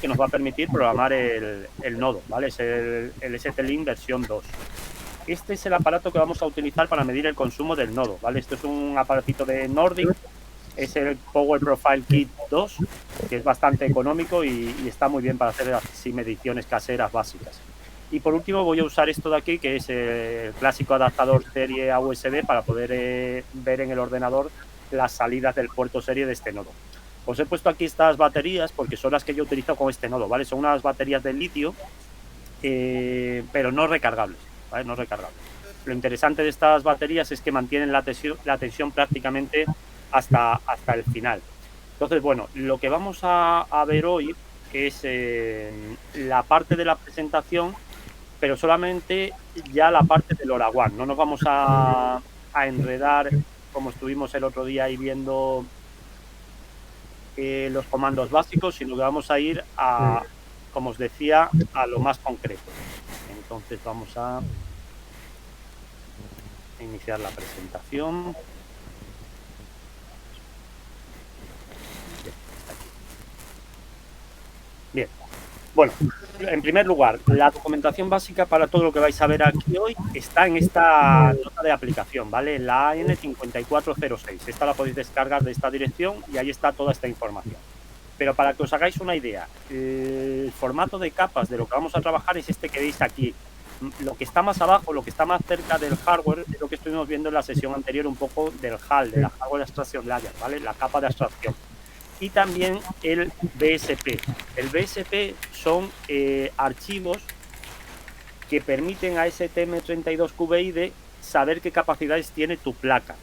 que nos va a permitir programar el nodo, ¿vale? Es el ST-Link versión 2. Este es el aparato que vamos a utilizar para medir el consumo del nodo, ¿vale? Esto es un aparatito de Nordic, es el Power Profile Kit 2, que es bastante económico y está muy bien para hacer así mediciones caseras básicas. Y por último voy a usar esto de aquí, que es el clásico adaptador serie a USB para poder ver en el ordenador las salidas del puerto serie de este nodo. Os he puesto aquí estas baterías porque son las que yo utilizo con este nodo, ¿vale? Son unas baterías de litio, pero no recargables, ¿vale? No recargables. Lo interesante de estas baterías es que mantienen la tensión prácticamente hasta el final. Entonces, bueno, lo que vamos a ver hoy es la parte de la presentación, pero solamente ya la parte del LoRaWAN. No nos vamos a enredar como estuvimos el otro día ahí viendo los comandos básicos, sino que vamos a ir a, como os decía, a lo más concreto. Entonces vamos a iniciar la presentación. Bien, bueno, en primer lugar, la documentación básica para todo lo que vais a ver aquí hoy está en esta nota de aplicación, ¿vale? En la AN5406. Esta la podéis descargar de esta dirección y ahí está toda esta información. Pero para que os hagáis una idea, el formato de capas de lo que vamos a trabajar es este que veis aquí. Lo que está más abajo, lo que está más cerca del hardware, es lo que estuvimos viendo en la sesión anterior, un poco del HAL, de la Hardware Abstraction Layer, ¿vale? La capa de abstracción. Y también el BSP. El BSP son archivos que permiten a STM32Cube saber qué capacidades tiene tu placa.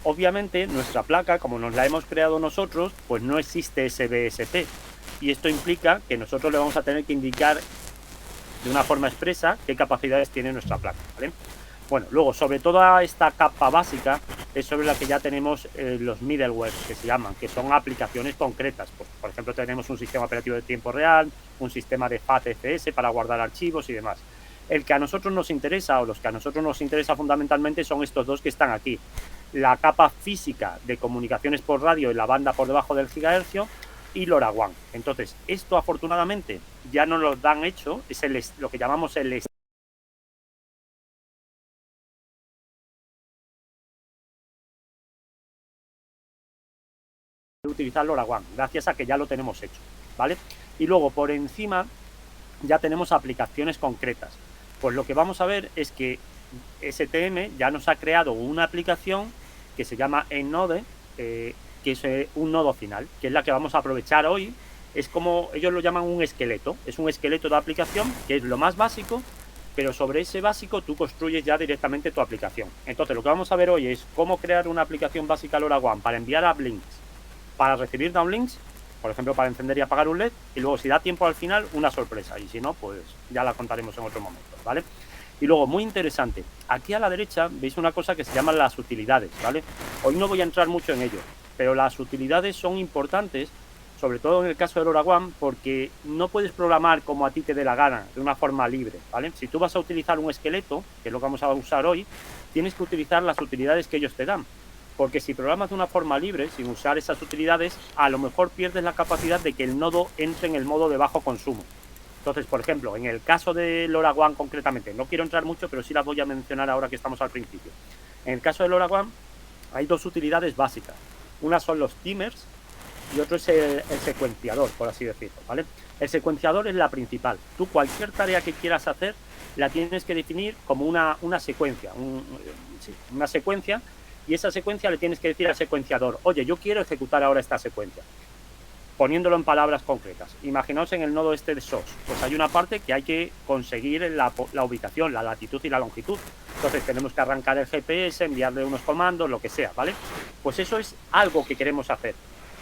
Obviamente, nuestra placa, como nos la hemos creado nosotros, pues no existe ese BSP. Y esto implica que nosotros le vamos a tener que indicar de una forma expresa qué capacidades tiene nuestra placa, ¿vale? Bueno, luego, sobre toda esta capa básica, es sobre la que ya tenemos los middleware, que se llaman, que son aplicaciones concretas. Pues, por ejemplo, tenemos un sistema operativo de tiempo real, un sistema de FAT-FS para guardar archivos y demás. El que a nosotros nos interesa, o los que a nosotros nos interesa fundamentalmente, son estos dos que están aquí. La capa física de comunicaciones por radio en la banda por debajo del gigahercio y LoRaWAN. Entonces, esto afortunadamente ya nos lo dan hecho, es lo que llamamos el utilizar LoRaWAN, gracias a que ya lo tenemos hecho, ¿vale? Y luego por encima ya tenemos aplicaciones concretas. Pues lo que vamos a ver es que STM ya nos ha creado una aplicación que se llama EndNode, que es un nodo final, que es la que vamos a aprovechar hoy. Es como ellos lo llaman un esqueleto, es un esqueleto de aplicación que es lo más básico, pero sobre ese básico tú construyes ya directamente tu aplicación. Entonces lo que vamos a ver hoy es cómo crear una aplicación básica LoRaWAN para enviar uplinks, para recibir downlinks, por ejemplo, para encender y apagar un LED, y luego si da tiempo al final, una sorpresa, y si no, pues ya la contaremos en otro momento, ¿vale? Y luego, muy interesante, aquí a la derecha veis una cosa que se llaman las utilidades, ¿vale? Hoy no voy a entrar mucho en ello, pero las utilidades son importantes, sobre todo en el caso de LoRaWAN, porque no puedes programar como a ti te dé la gana, de una forma libre, ¿vale? Si tú vas a utilizar un esqueleto, que es lo que vamos a usar hoy, tienes que utilizar las utilidades que ellos te dan. Porque si programas de una forma libre, sin usar esas utilidades, a lo mejor pierdes la capacidad de que el nodo entre en el modo de bajo consumo. Entonces, por ejemplo, en el caso de LoRaWAN concretamente, no quiero entrar mucho, pero sí las voy a mencionar ahora que estamos al principio. En el caso de LoRaWAN hay dos utilidades básicas. Una son los timers y otro es el secuenciador, por así decirlo, ¿vale? El secuenciador es la principal. Tú cualquier tarea que quieras hacer la tienes que definir como una secuencia, una secuencia, y esa secuencia le tienes que decir al secuenciador, oye, yo quiero ejecutar ahora esta secuencia, poniéndolo en palabras concretas. Imaginaos en el nodo este de SOS, pues hay una parte que hay que conseguir la ubicación, la latitud y la longitud. Entonces tenemos que arrancar el GPS, enviarle unos comandos, lo que sea, ¿vale? Pues eso es algo que queremos hacer.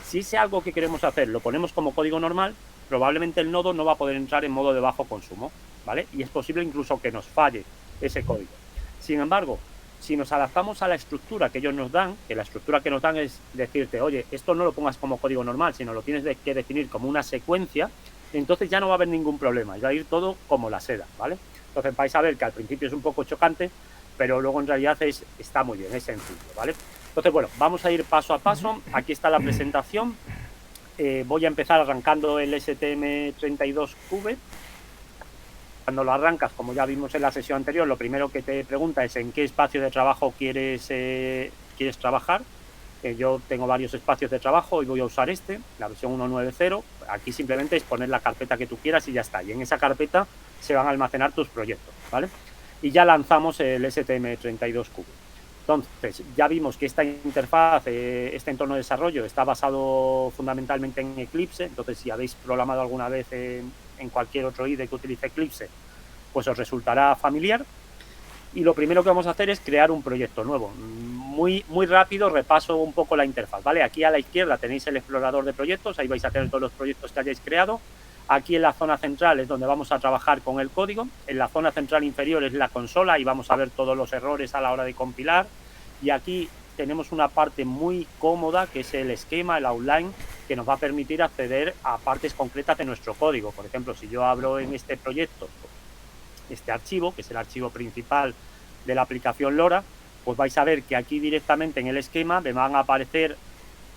Si ese algo que queremos hacer lo ponemos como código normal, probablemente el nodo no va a poder entrar en modo de bajo consumo, ¿vale? Y es posible incluso que nos falle ese código. Sin embargo, si nos adaptamos a la estructura que ellos nos dan, que la estructura que nos dan es decirte, oye, esto no lo pongas como código normal, sino lo tienes que definir como una secuencia, entonces ya no va a haber ningún problema, va a ir todo como la seda, ¿vale? Entonces vais a ver que al principio es un poco chocante, pero luego en realidad está muy bien, es sencillo, ¿vale? Entonces, bueno, vamos a ir paso a paso. Aquí está la presentación. voy a empezar arrancando el STM32Cube. Cuando lo arrancas, como ya vimos en la sesión anterior, lo primero que te pregunta es en qué espacio de trabajo quieres trabajar. Yo tengo varios espacios de trabajo y voy a usar la versión 1.9.0. Aquí simplemente es poner la carpeta que tú quieras y ya está. Y en esa carpeta se van a almacenar tus proyectos, ¿vale? Y ya lanzamos el STM32Cube. Entonces, ya vimos que esta interfaz, este entorno de desarrollo está basado fundamentalmente en Eclipse. Entonces, si habéis programado alguna vez en cualquier otro IDE que utilice Eclipse, pues os resultará familiar. Y lo primero que vamos a hacer es crear un proyecto nuevo. Muy rápido repaso un poco la interfaz, ¿vale? Aquí a la izquierda tenéis el explorador de proyectos, ahí vais a tener todos los proyectos que hayáis creado. Aquí en la zona central es donde vamos a trabajar con el código. En la zona central inferior es la consola y vamos a ver todos los errores a la hora de compilar. Y aquí tenemos una parte muy cómoda que es el esquema, el outline, que nos va a permitir acceder a partes concretas de nuestro código. Por ejemplo, si yo abro en este proyecto este archivo, que es el archivo principal de la aplicación LoRa, pues vais a ver que aquí directamente en el esquema me van a aparecer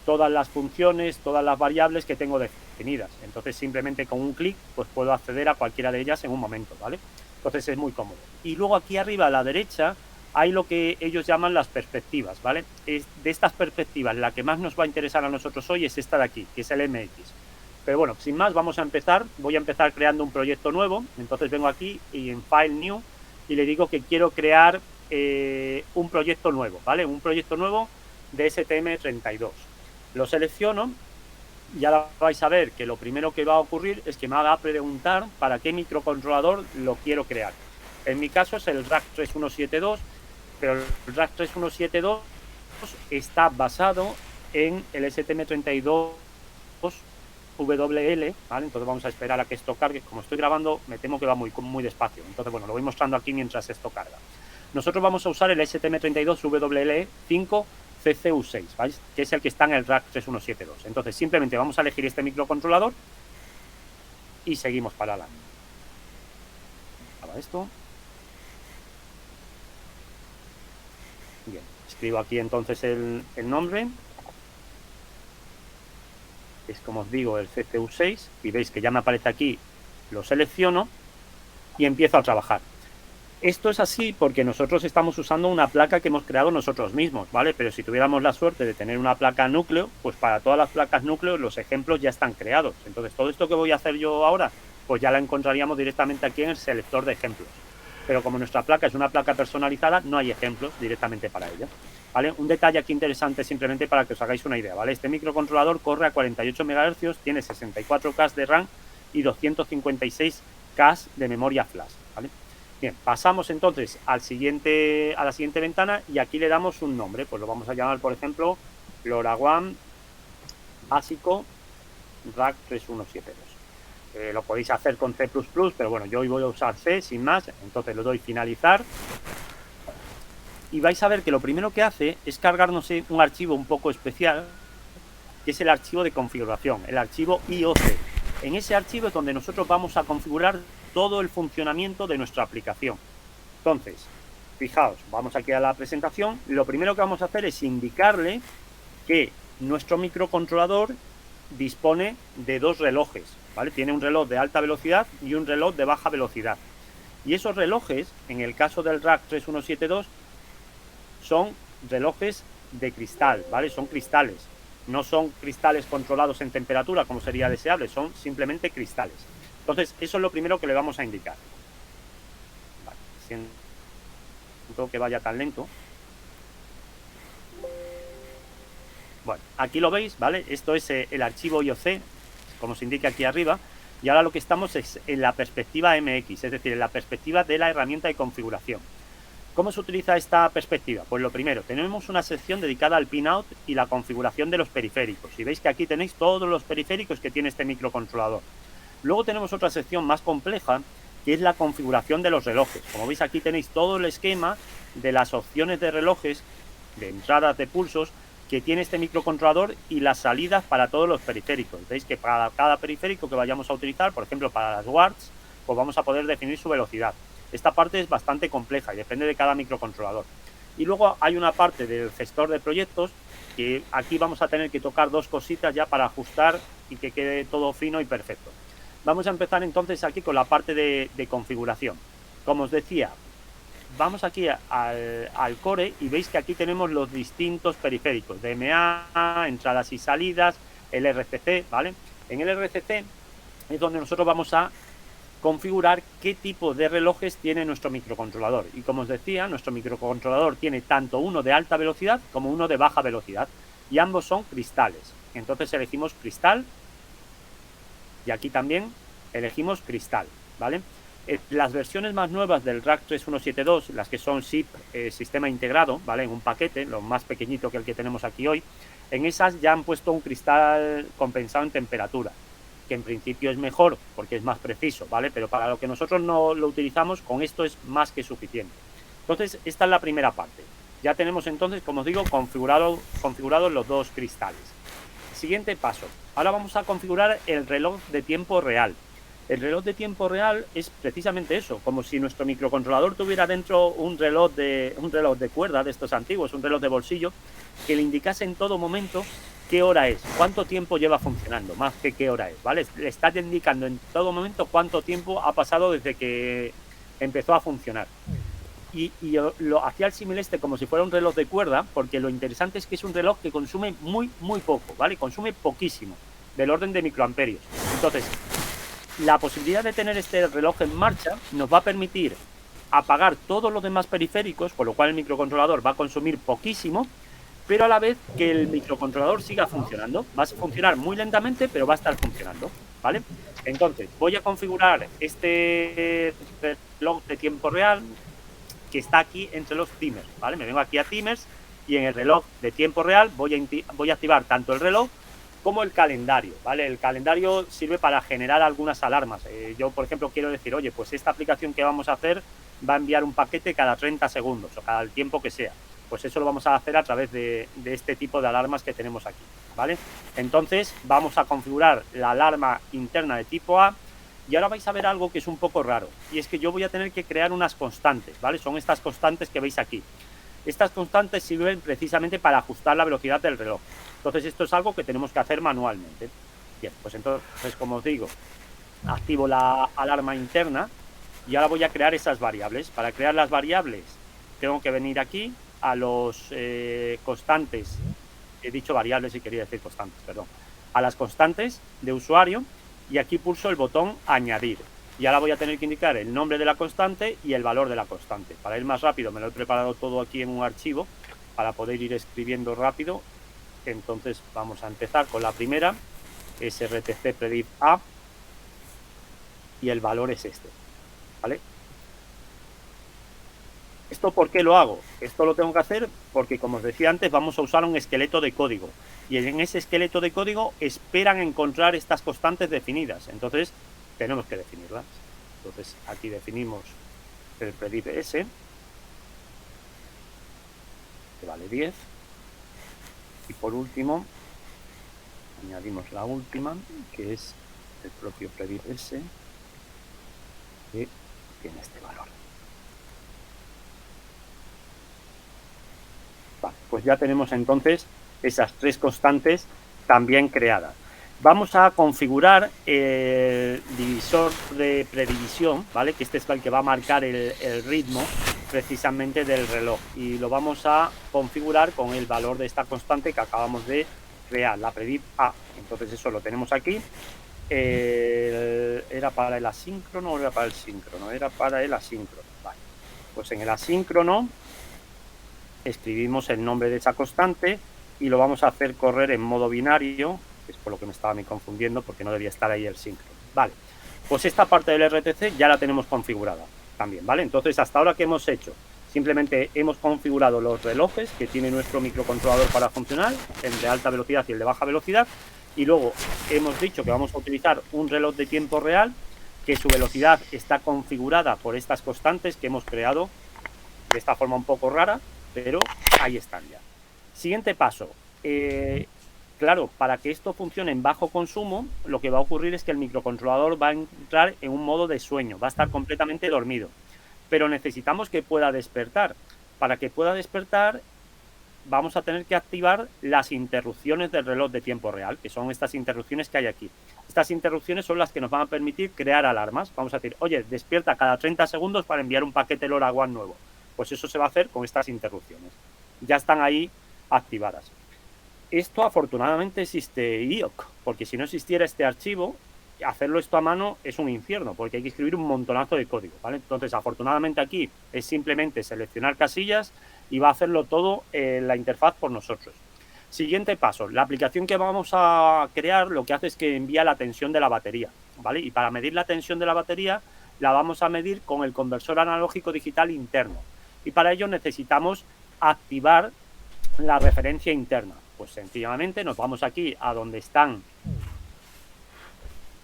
todas las funciones, todas las variables que tengo definidas. Entonces simplemente con un clic pues puedo acceder a cualquiera de ellas en un momento, ¿vale? Entonces es muy cómodo. Y luego aquí arriba a la derecha hay lo que ellos llaman las perspectivas, ¿vale? De estas perspectivas, la que más nos va a interesar a nosotros hoy es esta de aquí, que es el MX. Pero bueno, sin más, vamos a empezar. Voy a empezar creando un proyecto nuevo. Entonces vengo aquí y en File New y le digo que quiero crear un proyecto nuevo, ¿vale? Un proyecto nuevo de STM32. Lo selecciono y ahora vais a ver que lo primero que va a ocurrir es que me va a preguntar para qué microcontrolador lo quiero crear. En mi caso es el RAC 3172, pero el RAC 3172 está basado en el STM32 WL, ¿vale? Entonces vamos a esperar a que esto cargue. Como estoy grabando, me temo que va muy despacio. Entonces, bueno, lo voy mostrando aquí mientras esto carga. Nosotros vamos a usar el STM32 WL5 CCU6, ¿veis? Que es el que está en el RAC 3172. Entonces, simplemente vamos a elegir este microcontrolador y seguimos para adelante. Para esto. Bien, escribo aquí entonces el nombre. Es como os digo el CCU6 y veis que ya me aparece aquí, lo selecciono y empiezo a trabajar. Esto es así porque nosotros estamos usando una placa que hemos creado nosotros mismos, ¿vale? Pero si tuviéramos la suerte de tener una placa núcleo, pues para todas las placas núcleo los ejemplos ya están creados. Entonces todo esto que voy a hacer yo ahora, pues ya la encontraríamos directamente aquí en el selector de ejemplos. Pero como nuestra placa es una placa personalizada, no hay ejemplos directamente para ella, ¿vale? Un detalle aquí interesante simplemente para que os hagáis una idea, ¿vale? Este microcontrolador corre a 48 MHz, tiene 64K de RAM y 256K de memoria flash, ¿vale? Bien, pasamos entonces a la siguiente ventana y aquí le damos un nombre, pues lo vamos a llamar, por ejemplo, LoRaWAN básico RAC 3172. Lo podéis hacer con C++, pero bueno, yo hoy voy a usar C sin más, entonces lo doy finalizar. Y vais a ver que lo primero que hace es cargarnos un archivo un poco especial, que es el archivo de configuración, el archivo IOC. En ese archivo es donde nosotros vamos a configurar todo el funcionamiento de nuestra aplicación. Entonces, fijaos, vamos aquí a la presentación. Lo primero que vamos a hacer es indicarle que nuestro microcontrolador dispone de dos relojes, ¿vale? Tiene un reloj de alta velocidad y un reloj de baja velocidad. Y esos relojes, en el caso del RAC 3172, son relojes de cristal, ¿vale? Son cristales. No son cristales controlados en temperatura, como sería deseable, son simplemente cristales. Entonces, eso es lo primero que le vamos a indicar. Vale, siento que vaya tan lento. Bueno, aquí lo veis, ¿vale? Esto es el archivo IOC, como se indica aquí arriba. Y ahora lo que estamos es en la perspectiva MX, es decir, en la perspectiva de la herramienta de configuración. ¿Cómo se utiliza esta perspectiva? Pues lo primero, tenemos una sección dedicada al pinout y la configuración de los periféricos. Y veis que aquí tenéis todos los periféricos que tiene este microcontrolador. Luego tenemos otra sección más compleja, que es la configuración de los relojes. Como veis, aquí tenéis todo el esquema de las opciones de relojes, de entradas de pulsos, que tiene este microcontrolador y las salidas para todos los periféricos. Veis que para cada periférico que vayamos a utilizar, por ejemplo, para las wards, pues vamos a poder definir su velocidad. Esta parte es bastante compleja y depende de cada microcontrolador. Y luego hay una parte del gestor de proyectos que aquí vamos a tener que tocar dos cositas ya para ajustar y que quede todo fino y perfecto. Vamos a empezar entonces aquí con la parte de configuración. Como os decía, vamos aquí al core y veis que aquí tenemos los distintos periféricos, DMA, entradas y salidas, el RCC, ¿vale? En el RCC es donde nosotros vamos a configurar qué tipo de relojes tiene nuestro microcontrolador. Y como os decía, nuestro microcontrolador tiene tanto uno de alta velocidad como uno de baja velocidad. Y ambos son cristales. Entonces elegimos cristal. Y aquí también elegimos cristal, ¿vale? Las versiones más nuevas del RAC 3172, las que son SIP, sistema integrado, ¿vale? En un paquete, lo más pequeñito que el que tenemos aquí hoy, en esas ya han puesto un cristal compensado en temperatura, que en principio es mejor porque es más preciso, ¿vale? Pero para lo que nosotros no lo utilizamos, con esto es más que suficiente. Entonces, esta es la primera parte. Ya tenemos entonces, como os digo, configurados los dos cristales. Siguiente paso. Ahora vamos a configurar el reloj de tiempo real. El reloj de tiempo real es precisamente eso, como si nuestro microcontrolador tuviera dentro un reloj de cuerda de estos antiguos, un reloj de bolsillo, que le indicase en todo momento qué hora es, cuánto tiempo lleva funcionando, más que qué hora es, ¿vale? Le está indicando en todo momento cuánto tiempo ha pasado desde que empezó a funcionar. Y lo hacía el símil como si fuera un reloj de cuerda, porque lo interesante es que es un reloj que consume muy poco, ¿vale? Consume poquísimo, del orden de microamperios. Entonces, la posibilidad de tener este reloj en marcha nos va a permitir apagar todos los demás periféricos, con lo cual el microcontrolador va a consumir poquísimo, pero a la vez que el microcontrolador siga funcionando. Va a funcionar muy lentamente, pero va a estar funcionando, ¿vale? Entonces, voy a configurar este reloj de tiempo real que está aquí entre los timers, ¿vale? Me vengo aquí a timers y en el reloj de tiempo real voy a activar tanto el reloj como el calendario, ¿vale? El calendario sirve para generar algunas alarmas. Yo, por ejemplo, quiero decir, oye, pues esta aplicación que vamos a hacer va a enviar un paquete cada 30 segundos o cada el tiempo que sea. Pues eso lo vamos a hacer a través de este tipo de alarmas que tenemos aquí, ¿vale? Entonces, vamos a configurar la alarma interna de tipo A. Y ahora vais a ver algo que es un poco raro, y es que yo voy a tener que crear unas constantes, ¿vale? Son estas constantes que veis aquí. Estas constantes sirven precisamente para ajustar la velocidad del reloj. Entonces, esto es algo que tenemos que hacer manualmente. Bien, pues entonces, como os digo, activo la alarma interna y ahora voy a crear esas variables. Para crear las variables, tengo que venir aquí a los constantes. He dicho variables y quería decir constantes, perdón. A las constantes de usuario. Y aquí pulso el botón añadir. Y ahora voy a tener que indicar el nombre de la constante y el valor de la constante. Para ir más rápido me lo he preparado todo aquí en un archivo para poder ir escribiendo rápido. Entonces vamos a empezar con la primera, es RTC predict A y el valor es este, ¿vale? ¿Esto por qué lo hago? Esto lo tengo que hacer porque, como os decía antes, vamos a usar un esqueleto de código. Y en ese esqueleto de código esperan encontrar estas constantes definidas. Entonces, tenemos que definirlas. Entonces, aquí definimos el predict S, que vale 10. Y por último, añadimos la última, que es el propio predict S, que tiene este valor. Vale, pues ya tenemos entonces esas tres constantes también creadas. Vamos a configurar el divisor de predivisión, ¿vale? Que este es el que va a marcar el ritmo precisamente del reloj. Y lo vamos a configurar con el valor de esta constante que acabamos de crear, la predict A. Entonces eso lo tenemos aquí. ¿Era para el asíncrono o era para el síncrono? Era para el asíncrono. Vale. Pues en el asíncrono escribimos el nombre de esa constante y lo vamos a hacer correr en modo binario, que es por lo que me estaba confundiendo, porque no debía estar ahí el síncrono. Vale, pues esta parte del RTC ya la tenemos configurada también, ¿vale? Entonces, hasta ahora, ¿qué hemos hecho? Simplemente hemos configurado los relojes que tiene nuestro microcontrolador para funcionar, el de alta velocidad y el de baja velocidad, y luego hemos dicho que vamos a utilizar un reloj de tiempo real, que su velocidad está configurada por estas constantes que hemos creado de esta forma un poco rara, pero ahí están ya. Siguiente paso. Claro, para que esto funcione en bajo consumo, lo que va a ocurrir es que el microcontrolador va a entrar en un modo de sueño, va a estar completamente dormido. Pero necesitamos que pueda despertar. Para que pueda despertar, vamos a tener que activar las interrupciones del reloj de tiempo real, que son estas interrupciones que hay aquí. Estas interrupciones son las que nos van a permitir crear alarmas. Vamos a decir, oye, despierta cada 30 segundos para enviar un paquete LoRaWAN nuevo. Pues eso se va a hacer con estas interrupciones. Ya están ahí activadas. Esto afortunadamente existe IOC, porque si no existiera este archivo, hacerlo esto a mano es un infierno, porque hay que escribir un montonazo de código, ¿vale? Entonces, afortunadamente aquí es simplemente seleccionar casillas y va a hacerlo todo la interfaz por nosotros. Siguiente paso, la aplicación que vamos a crear lo que hace es que envía la tensión de la batería, ¿vale? Y para medir la tensión de la batería la vamos a medir con el conversor analógico digital interno. Y para ello necesitamos activar la referencia interna. Pues sencillamente nos vamos aquí a donde están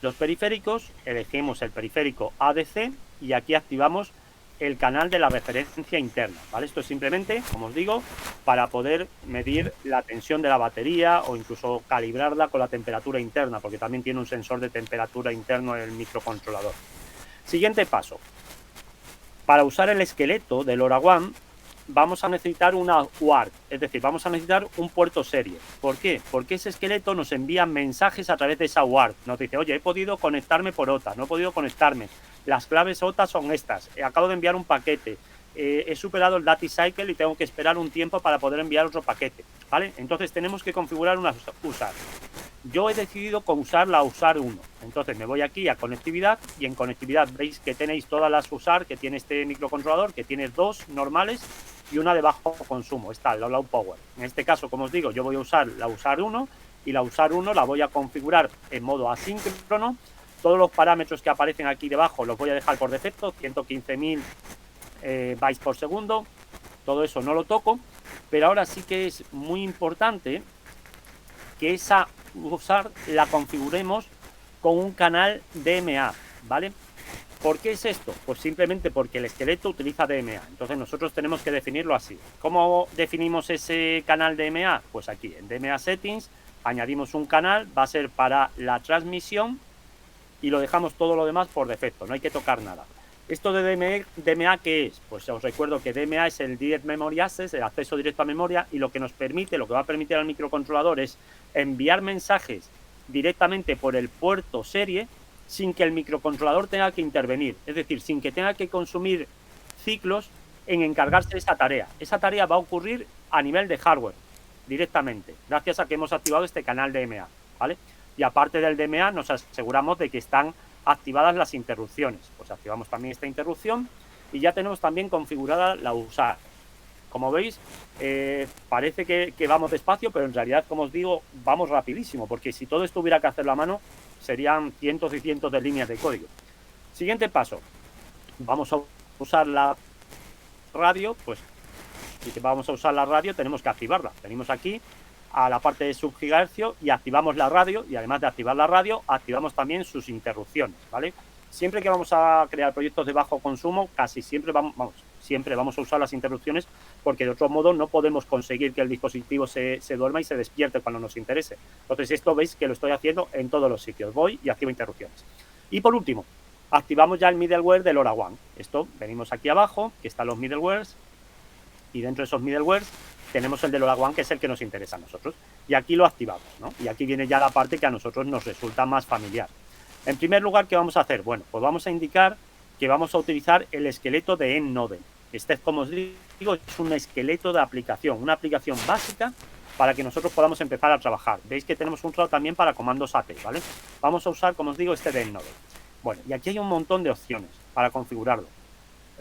los periféricos, elegimos el periférico ADC y aquí activamos el canal de la referencia interna, ¿vale? Esto es simplemente, como os digo, para poder medir la tensión de la batería o incluso calibrarla con la temperatura interna, porque también tiene un sensor de temperatura interno en el microcontrolador. Siguiente paso. Para usar el esqueleto del LoRaWAN vamos a necesitar una UART, es decir, vamos a necesitar un puerto serie. ¿Por qué? Porque ese esqueleto nos envía mensajes a través de esa UART. Nos dice, oye, he podido conectarme por OTA, no he podido conectarme. Las claves OTA son estas. Acabo de enviar un paquete. He superado el data cycle y tengo que esperar un tiempo para poder enviar otro paquete, ¿vale? Entonces tenemos que configurar una USAR. Yo he decidido usar la USAR 1. Entonces me voy aquí a conectividad y en conectividad veis que tenéis todas las USAR que tiene este microcontrolador, que tiene dos normales y una de bajo consumo, está la Low Power. En este caso, como os digo, yo voy a usar la USAR 1 y la USAR 1 la voy a configurar en modo asíncrono. Todos los parámetros que aparecen aquí debajo los voy a dejar por defecto, 115.000 bytes por segundo, todo eso no lo toco, pero ahora sí que es muy importante que esa USAR la configuremos con un canal DMA, ¿vale? ¿Por qué es esto? Pues simplemente porque el esqueleto utiliza DMA, entonces nosotros tenemos que definirlo así. ¿Cómo definimos ese canal DMA? Pues aquí, en DMA Settings, añadimos un canal, va a ser para la transmisión y lo dejamos todo lo demás por defecto, no hay que tocar nada. ¿Esto de DMA qué es? Pues os recuerdo que DMA es el Direct Memory Access, el acceso directo a memoria, y lo que va a permitir al microcontrolador es enviar mensajes directamente por el puerto serie sin que el microcontrolador tenga que intervenir, es decir, sin que tenga que consumir ciclos en encargarse de esa tarea. Esa tarea va a ocurrir a nivel de hardware directamente, gracias a que hemos activado este canal DMA, ¿vale? Y aparte del DMA nos aseguramos de que están activadas las interrupciones. Pues activamos también esta interrupción y ya tenemos también configurada la USAR. Como veis, parece que vamos despacio, pero en realidad, como os digo, vamos rapidísimo, porque si todo esto hubiera que hacerlo a mano, serían cientos y cientos de líneas de código. Siguiente paso, vamos a usar la radio, pues si vamos a usar la radio tenemos que activarla. Venimos aquí a la parte de subgigahercio y activamos la radio, y además de activar la radio, activamos también sus interrupciones, ¿vale? Siempre que vamos a crear proyectos de bajo consumo, casi siempre vamos a usar las interrupciones, porque de otro modo no podemos conseguir que el dispositivo se duerma y se despierte cuando nos interese. Entonces esto veis que lo estoy haciendo en todos los sitios. Voy y activo interrupciones. Y por último, activamos ya el middleware de LoRaWAN. Esto, venimos aquí abajo, que están los middlewares, y dentro de esos middlewares tenemos el de LoRaWAN, que es el que nos interesa a nosotros. Y aquí lo activamos, ¿no? Y aquí viene ya la parte que a nosotros nos resulta más familiar. En primer lugar, ¿qué vamos a hacer? Bueno, pues vamos a indicar que vamos a utilizar el esqueleto de EndNode. Este, como os digo, es un esqueleto de aplicación, una aplicación básica para que nosotros podamos empezar a trabajar. Veis que tenemos un RAW también para comandos AT, ¿vale? Vamos a usar, como os digo, este de EndNode. Bueno, y aquí hay un montón de opciones para configurarlo.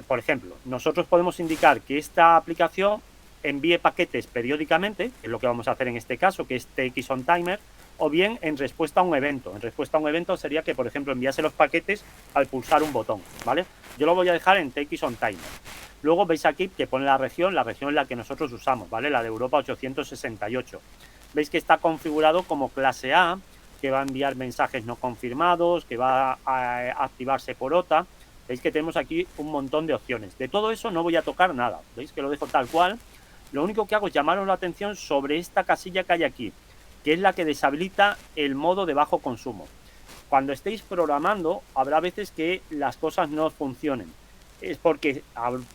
Por ejemplo, nosotros podemos indicar que esta aplicación envíe paquetes periódicamente, que es lo que vamos a hacer en este caso, que es TX-on-Timer, o bien en respuesta a un evento. En respuesta a un evento sería que, por ejemplo, enviase los paquetes al pulsar un botón, ¿vale? Yo lo voy a dejar en TX-on-Timer. Luego veis aquí que pone la región en la que nosotros usamos, ¿vale? La de Europa 868. Veis que está configurado como clase A, que va a enviar mensajes no confirmados, que va a activarse por OTA. Veis que tenemos aquí un montón de opciones. De todo eso no voy a tocar nada. Veis que lo dejo tal cual. Lo único que hago es llamaros la atención sobre esta casilla que hay aquí, que es la que deshabilita el modo de bajo consumo. Cuando estéis programando, habrá veces que las cosas no funcionen. es porque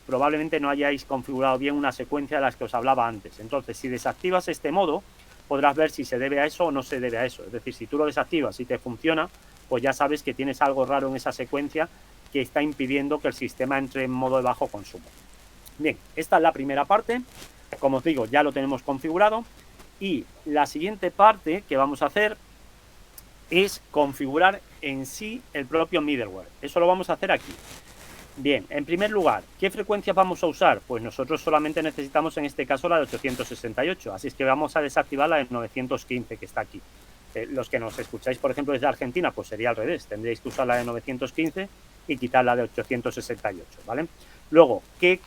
probablemente no hayáis configurado bien una secuencia de las que os hablaba antes. Entonces, si desactivas este modo, podrás ver si se debe a eso o no se debe a eso. Es decir, si tú lo desactivas y te funciona, pues ya sabes que tienes algo raro en esa secuencia que está impidiendo que el sistema entre en modo de bajo consumo. Bien, esta es la primera parte. Como os digo, ya lo tenemos configurado. Y la siguiente parte que vamos a hacer es configurar en sí el propio middleware. Eso lo vamos a hacer aquí. Bien, en primer lugar, ¿qué frecuencias vamos a usar? Pues nosotros solamente necesitamos en este caso la de 868, así es que vamos a desactivar la de 915 que está aquí. Los que nos escucháis, por ejemplo, desde Argentina, pues sería al revés, tendréis que usar la de 915 y quitar la de 868, ¿vale? Luego, ¿qué?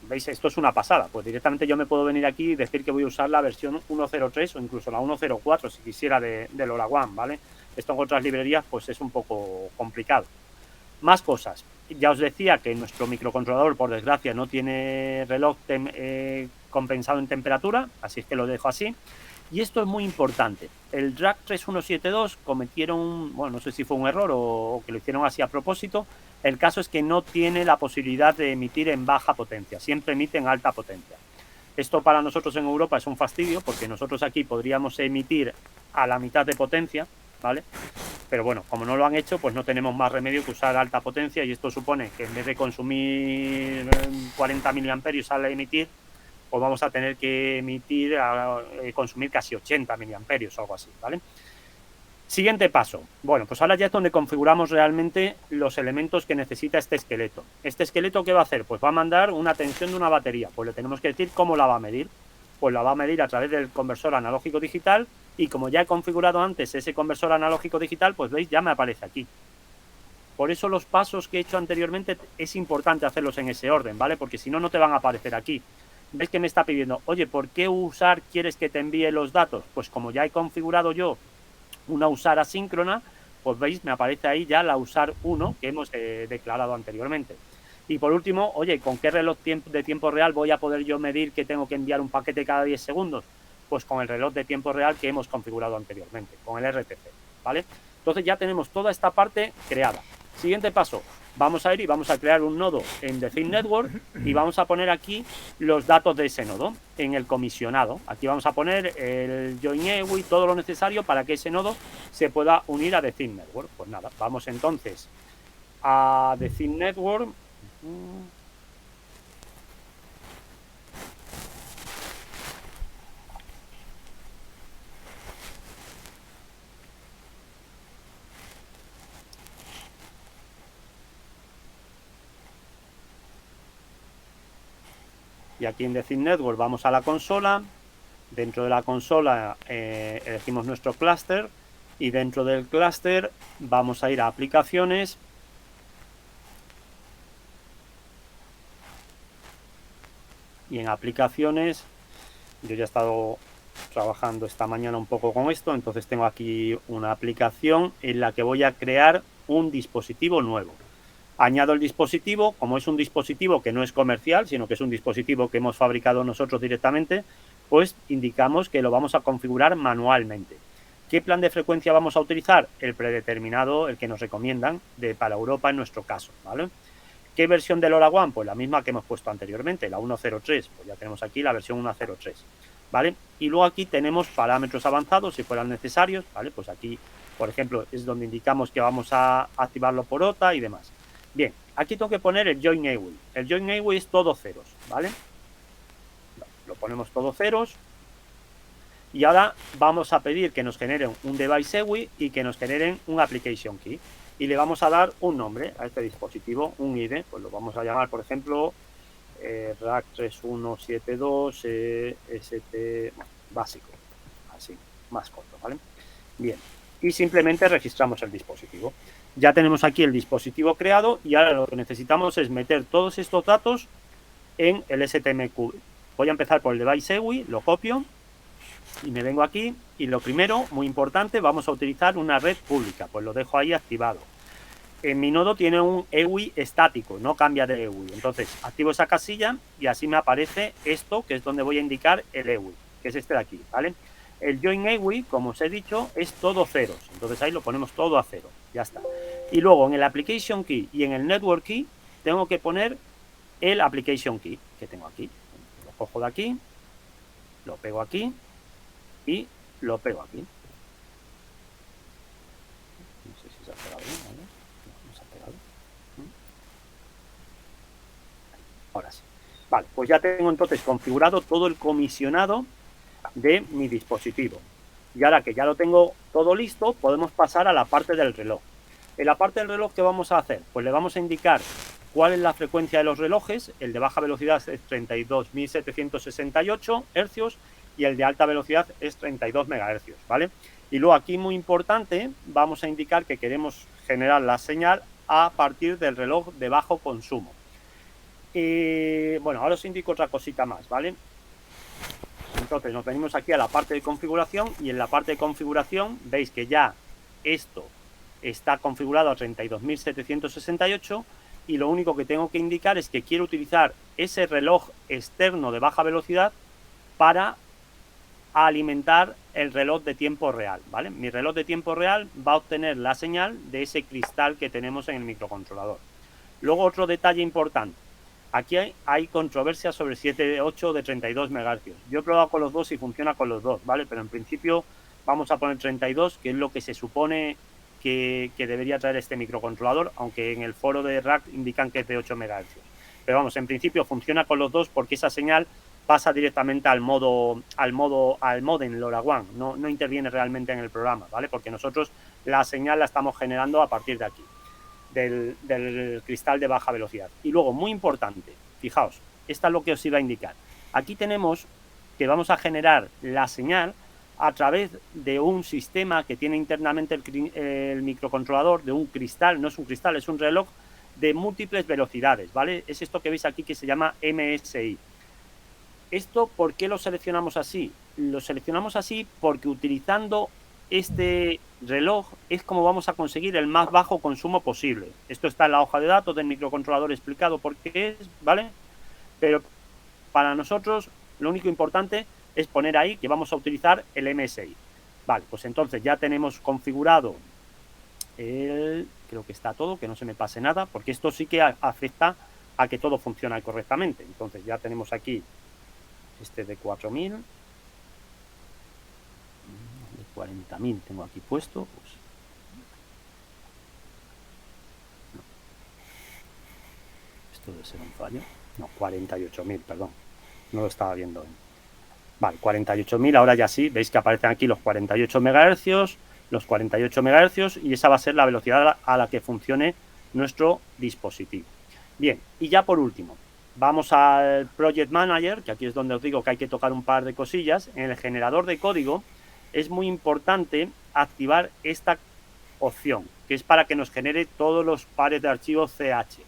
¿Veis? Esto es una pasada, pues directamente yo me puedo venir aquí y decir que voy a usar la versión 1.03 o incluso la 1.04 si quisiera de LoRaWAN, ¿vale? Esto en otras librerías pues es un poco complicado. Más cosas. Ya os decía que nuestro microcontrolador, por desgracia, no tiene reloj compensado en temperatura, así es que lo dejo así. Y esto es muy importante. El DRAC 3172 cometieron, bueno, no sé si fue un error o que lo hicieron así a propósito. El caso es que no tiene la posibilidad de emitir en baja potencia, siempre emite en alta potencia. Esto para nosotros en Europa es un fastidio porque nosotros aquí podríamos emitir a la mitad de potencia, ¿vale? Pero bueno, como no lo han hecho, pues no tenemos más remedio que usar alta potencia y esto supone que en vez de consumir 40 miliamperios al emitir, pues vamos a tener que consumir casi 80 miliamperios o algo así, ¿vale? Siguiente paso. Bueno, pues ahora ya es donde configuramos realmente los elementos que necesita este esqueleto. ¿Este esqueleto qué va a hacer? Pues va a mandar una tensión de una batería. Pues le tenemos que decir cómo la va a medir. Pues la va a medir a través del conversor analógico digital y como ya he configurado antes ese conversor analógico digital, pues veis, ya me aparece aquí. Por eso los pasos que he hecho anteriormente es importante hacerlos en ese orden, ¿vale? Porque si no, no te van a aparecer aquí. ¿Ves que me está pidiendo, oye, ¿por qué usar quieres que te envíe los datos? Pues como ya he configurado yo una usar asíncrona, pues veis, me aparece ahí ya la usar 1 que hemos declarado anteriormente. Y por último, oye, ¿con qué reloj de tiempo real voy a poder yo medir que tengo que enviar un paquete cada 10 segundos? Pues con el reloj de tiempo real que hemos configurado anteriormente, con el RTC, ¿vale? Entonces ya tenemos toda esta parte creada. Siguiente paso, vamos a ir y vamos a crear un nodo en The Thin Network y vamos a poner aquí los datos de ese nodo en el comisionado. Aquí vamos a poner el join EWI, todo lo necesario para que ese nodo se pueda unir a The Thin Network. Pues nada, vamos entonces a The Thin Network. Y aquí en The Thin Network vamos a la consola. Dentro de la consola elegimos nuestro clúster y dentro del clúster vamos a ir a aplicaciones. Y en aplicaciones, yo ya he estado trabajando esta mañana un poco con esto, entonces tengo aquí una aplicación en la que voy a crear un dispositivo nuevo. Añado el dispositivo, como es un dispositivo que no es comercial, sino que es un dispositivo que hemos fabricado nosotros directamente, pues indicamos que lo vamos a configurar manualmente. ¿Qué plan de frecuencia vamos a utilizar? El predeterminado, el que nos recomiendan para Europa en nuestro caso, ¿vale? ¿Qué versión de LoRaWAN? Pues la misma que hemos puesto anteriormente, la 1.03, pues ya tenemos aquí la versión 1.03, ¿vale? Y luego aquí tenemos parámetros avanzados si fueran necesarios, ¿vale? Pues aquí, por ejemplo, es donde indicamos que vamos a activarlo por OTA y demás. Bien, aquí tengo que poner el join EWI. El join EWI es todo ceros, ¿vale? Lo ponemos todo ceros. Y ahora vamos a pedir que nos generen un device EWI y que nos generen un application key. Y le vamos a dar un nombre a este dispositivo, un ID, pues lo vamos a llamar, por ejemplo, RAC 3172 ST básico, así, más corto, ¿vale? Bien, y simplemente registramos el dispositivo. Ya tenemos aquí el dispositivo creado y ahora lo que necesitamos es meter todos estos datos en el STMQ. Voy a empezar por el device EWI, lo copio y me vengo aquí y lo primero, muy importante, vamos a utilizar una red pública, pues lo dejo ahí activado. En mi nodo tiene un EWI estático, no cambia de EWI, entonces activo esa casilla y así me aparece esto, que es donde voy a indicar el EWI, que es este de aquí, ¿vale? El join EWI, como os he dicho, es todo ceros, entonces ahí lo ponemos todo a cero, ya está. Y luego en el application key y en el network key tengo que poner el application key que tengo aquí. Lo cojo de aquí, lo pego aquí y lo pego aquí. No sé si se ha pegado bien, ¿vale? No se ha pegado. Ahora sí. Vale, pues ya tengo entonces configurado todo el comisionado de mi dispositivo. Y ahora que ya lo tengo todo listo, podemos pasar a la parte del reloj. En la parte del reloj, ¿qué vamos a hacer? Pues le vamos a indicar cuál es la frecuencia de los relojes. El de baja velocidad es 32.768 Hz y el de alta velocidad es 32 MHz, ¿vale? Y luego aquí, muy importante, vamos a indicar que queremos generar la señal a partir del reloj de bajo consumo. Bueno, ahora os indico otra cosita más, ¿vale? Entonces nos venimos aquí a la parte de configuración y en la parte de configuración veis que ya esto está configurado a 32.768 y lo único que tengo que indicar es que quiero utilizar ese reloj externo de baja velocidad para alimentar el reloj de tiempo real, ¿vale? Mi reloj de tiempo real va a obtener la señal de ese cristal que tenemos en el microcontrolador. Luego, otro detalle importante. Aquí hay controversia sobre 7.8 de 32 MHz. Yo he probado con los dos y funciona con los dos, ¿vale? Pero en principio vamos a poner 32, que es lo que se supone que debería traer este microcontrolador, aunque en el foro de RAC indican que es de 8 MHz. Pero vamos, en principio funciona con los dos porque esa señal pasa directamente al modem LoRaWAN, no interviene realmente en el programa, ¿vale? Porque nosotros la señal la estamos generando a partir de aquí. Del cristal de baja velocidad. Y luego, muy importante, fijaos, esta es lo que os iba a indicar. Aquí tenemos que vamos a generar la señal a través de un sistema que tiene internamente el microcontrolador, de un cristal, no es un cristal, es un reloj de múltiples velocidades, ¿vale? Es esto que veis aquí que se llama MSI. ¿Esto por qué lo seleccionamos así? Lo seleccionamos así porque utilizando este reloj es como vamos a conseguir el más bajo consumo posible. Esto está en la hoja de datos del microcontrolador explicado por qué es, ¿vale? Pero para nosotros lo único importante es poner ahí que vamos a utilizar el MSI. Vale, pues entonces ya tenemos configurado creo que está todo, que no se me pase nada, porque esto sí que afecta a que todo funcione correctamente. Entonces ya tenemos aquí este de 4.000, de 40.000 tengo aquí puesto, pues no. Esto debe ser un fallo, no, 48.000, perdón, no lo estaba viendo. Vale, 48.000, ahora ya sí, veis que aparecen aquí los 48 MHz, los 48 MHz y esa va a ser la velocidad a la que funcione nuestro dispositivo. Bien, y ya por último, vamos al Project Manager, que aquí es donde os digo que hay que tocar un par de cosillas. En el generador de código es muy importante activar esta opción, que es para que nos genere todos los pares de archivos CH.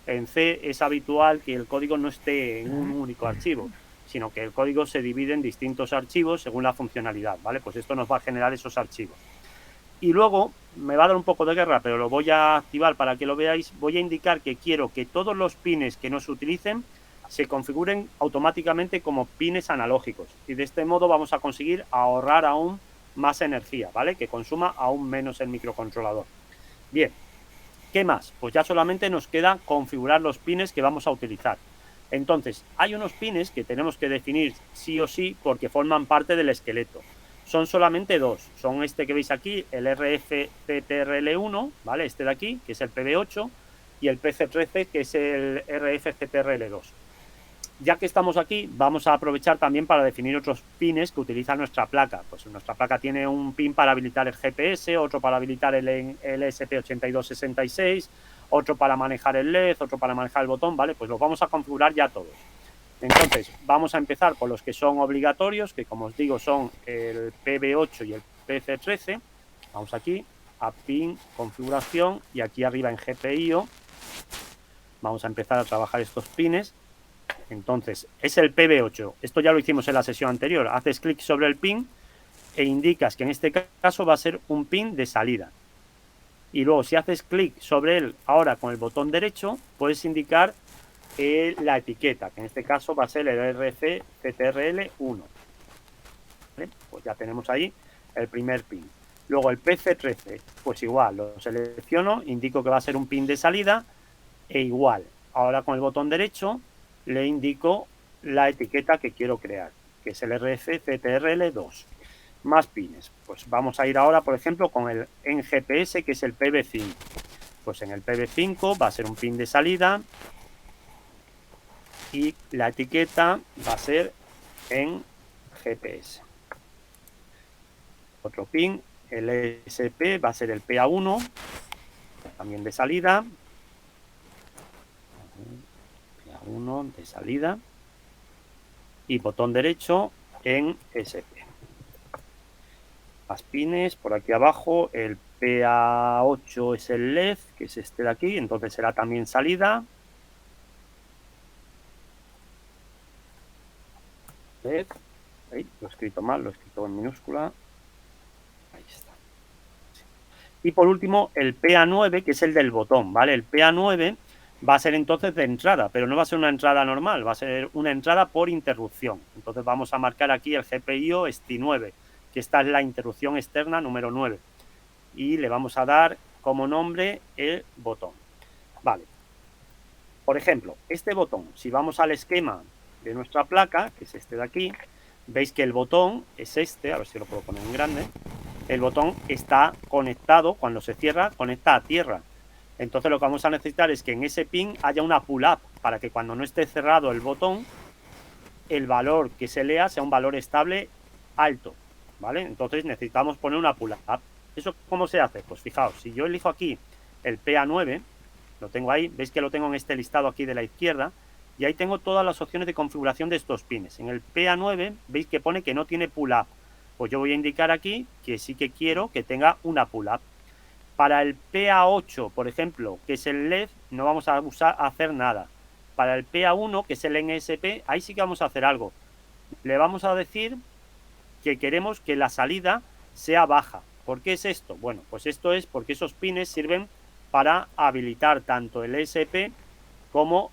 En C es habitual que el código no esté en un único archivo, sino que el código se divide en distintos archivos según la funcionalidad, ¿vale? Pues esto nos va a generar esos archivos. Y luego, me va a dar un poco de guerra, pero lo voy a activar para que lo veáis. Voy a indicar que quiero que todos los pines que no se utilicen se configuren automáticamente como pines analógicos. Y de este modo vamos a conseguir ahorrar aún más energía, ¿vale? Que consuma aún menos el microcontrolador. Bien, ¿qué más? Pues ya solamente nos queda configurar los pines que vamos a utilizar. Entonces, hay unos pines que tenemos que definir sí o sí porque forman parte del esqueleto. Son solamente dos, son este que veis aquí, el RFCTRL1, ¿vale? Este de aquí, que es el PB8, y el PC13, que es el RFCTRL2. Ya que estamos aquí, vamos a aprovechar también para definir otros pines que utiliza nuestra placa. Pues nuestra placa tiene un pin para habilitar el GPS, otro para habilitar el SP8266, otro para manejar el LED, otro para manejar el botón, ¿vale? Pues los vamos a configurar ya todos. Entonces, vamos a empezar por los que son obligatorios, que como os digo son el PB8 y el PC13. Vamos aquí, a pin, configuración, y aquí arriba en GPIO vamos a empezar a trabajar estos pines. Entonces, es el PB8. Esto ya lo hicimos en la sesión anterior. Haces clic sobre el pin e indicas que en este caso va a ser un pin de salida. Y luego, si haces clic sobre él ahora con el botón derecho, puedes indicar la etiqueta, que en este caso va a ser el RFCTRL1. ¿Vale? Pues ya tenemos ahí el primer pin. Luego el PC13, pues igual, lo selecciono, indico que va a ser un pin de salida e igual. ahora con el botón derecho le indico la etiqueta que quiero crear, que es el RFCTRL2. Más pines. Pues vamos a ir ahora, por ejemplo, con el en GPS, que es el PV5. Pues en el PV5 va a ser un pin de salida y la etiqueta va a ser en GPS. Otro pin, el SP va a ser el PA1, también de salida. PA1 de salida. Y botón derecho en SP. Más pines por aquí abajo, el PA8 es el LED, que es este de aquí, entonces será también salida. LED, ahí, lo he escrito mal, lo he escrito en minúscula. Ahí está. Y por último, el PA9, que es el del botón, ¿vale? El PA9 va a ser entonces de entrada, pero no va a ser una entrada normal, va a ser una entrada por interrupción. Entonces vamos a marcar aquí el GPIO STI9, que esta es la interrupción externa número 9. Y le vamos a dar como nombre el botón. Vale. Por ejemplo, este botón, si vamos al esquema de nuestra placa, que es este de aquí, veis que el botón es este, a ver si lo puedo poner en grande. El botón está conectado, cuando se cierra, conecta a tierra. Entonces lo que vamos a necesitar es que en ese pin haya una pull-up para que cuando no esté cerrado el botón, el valor que se lea sea un valor estable alto, ¿vale? Entonces necesitamos poner una pull-up. ¿Eso cómo se hace? Pues fijaos, si yo elijo aquí el PA9, lo tengo ahí, veis que lo tengo en este listado aquí de la izquierda, y ahí tengo todas las opciones de configuración de estos pines. En el PA9 veis que pone que no tiene pull-up. Pues yo voy a indicar aquí que sí que quiero que tenga una pull-up. Para el PA8, por ejemplo, que es el LED, no vamos a hacer nada. Para el PA1, que es el NSP, ahí sí que vamos a hacer algo. Le vamos a decir que queremos que la salida sea baja. ¿Por qué es esto? Bueno, pues esto es porque esos pines sirven para habilitar tanto el SP como,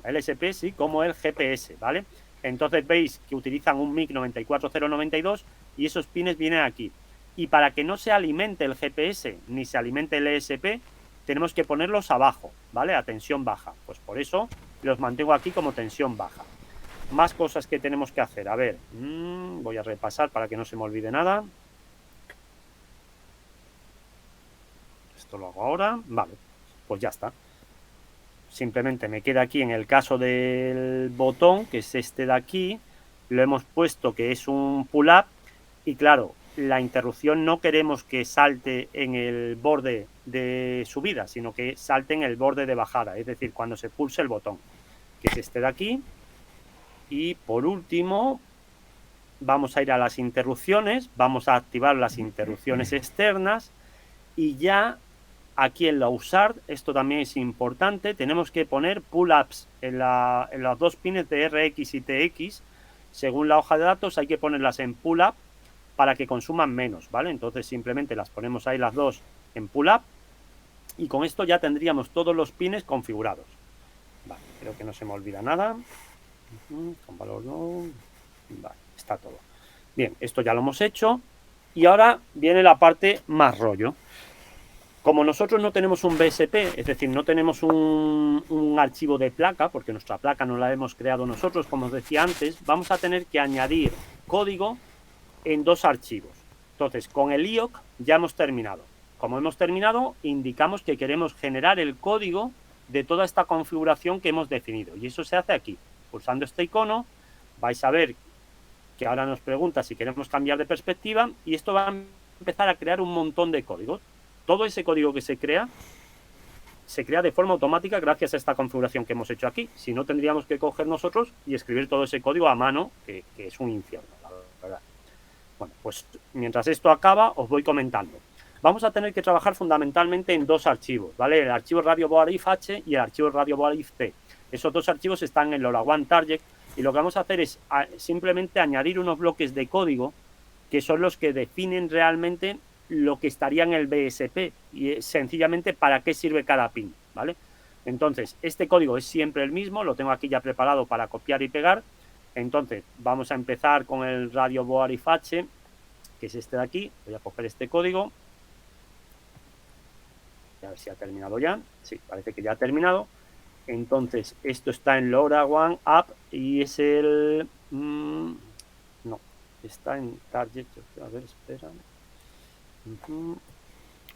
el SP sí, como el GPS, ¿vale? Entonces veis que utilizan un MIC 94092 y esos pines vienen aquí. Y para que no se alimente el GPS ni se alimente el ESP, tenemos que ponerlos abajo, ¿vale? A tensión baja. Pues por eso los mantengo aquí como tensión baja. Más cosas que tenemos que hacer. A ver, voy a repasar para que no se me olvide nada. Esto lo hago ahora. Vale, pues ya está. Simplemente me queda aquí en el caso del botón, que es este de aquí, lo hemos puesto que es un pull-up y claro, la interrupción no queremos que salte en el borde de subida, sino que salte en el borde de bajada, es decir, cuando se pulse el botón, que es este de aquí. Y por último, vamos a ir a las interrupciones, vamos a activar las interrupciones externas y ya aquí en la USART, esto también es importante, tenemos que poner pull-ups en los dos pines de RX y TX. Según la hoja de datos hay que ponerlas en pull-up para que consuman menos, ¿vale? Entonces simplemente las ponemos ahí las dos en pull-up y con esto ya tendríamos todos los pines configurados. Vale, creo que no se me olvida nada. Con valor no. Vale, está todo. Bien, esto ya lo hemos hecho y ahora viene la parte más rollo. Como nosotros no tenemos un BSP, es decir, no tenemos un archivo de placa, porque nuestra placa no la hemos creado nosotros, como os decía antes, vamos a tener que añadir código en dos archivos. Entonces, con el IOC ya hemos terminado. Como hemos terminado, indicamos que queremos generar el código de toda esta configuración que hemos definido. Y eso se hace aquí. Pulsando este icono, vais a ver que ahora nos pregunta si queremos cambiar de perspectiva y esto va a empezar a crear un montón de códigos. Todo ese código que se crea de forma automática gracias a esta configuración que hemos hecho aquí. Si no, tendríamos que coger nosotros y escribir todo ese código a mano, que es un infierno, la verdad. Bueno, pues mientras esto acaba, os voy comentando. Vamos a tener que trabajar fundamentalmente en dos archivos, ¿vale? El archivo radio boarif H y el archivo radio boarif C. Esos dos archivos están en LoRaWAN Target y lo que vamos a hacer es simplemente añadir unos bloques de código que son los que definen realmente lo que estaría en el BSP y sencillamente para qué sirve cada pin, ¿vale? Entonces, este código es siempre el mismo, lo tengo aquí ya preparado para copiar y pegar. Entonces, vamos a empezar con el radio boarif H, que es este de aquí. Voy a coger este código. A ver si ha terminado ya. Sí, parece que ya ha terminado. Entonces, esto está en LoRaWAN App y es el... no, está en Target. A ver, espera.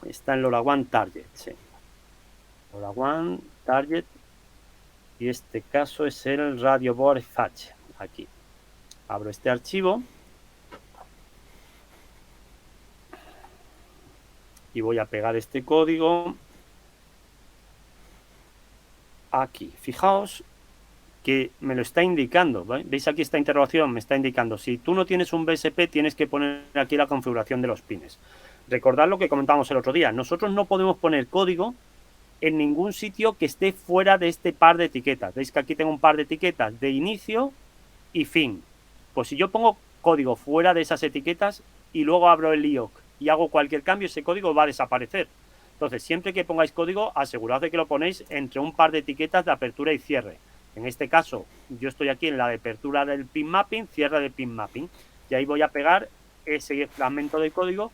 Está en LoRaWAN Target, sí. LoRaWAN Target. Y este caso es el Radio Board Fetch. Aquí. Abro este archivo. Y voy a pegar este código aquí. Fijaos que me lo está indicando. ¿Veis aquí esta interrogación? Me está indicando, si tú no tienes un BSP, tienes que poner aquí la configuración de los pines. Recordad lo que comentamos el otro día. Nosotros no podemos poner código en ningún sitio que esté fuera de este par de etiquetas. Veis que aquí tengo un par de etiquetas de inicio y fin. Pues si yo pongo código fuera de esas etiquetas y luego abro el IOC y hago cualquier cambio, ese código va a desaparecer. Entonces, siempre que pongáis código, asegurad de que lo ponéis entre un par de etiquetas de apertura y cierre. En este caso, yo estoy aquí en la de apertura del pin mapping, cierre del pin mapping, y ahí voy a pegar ese fragmento de código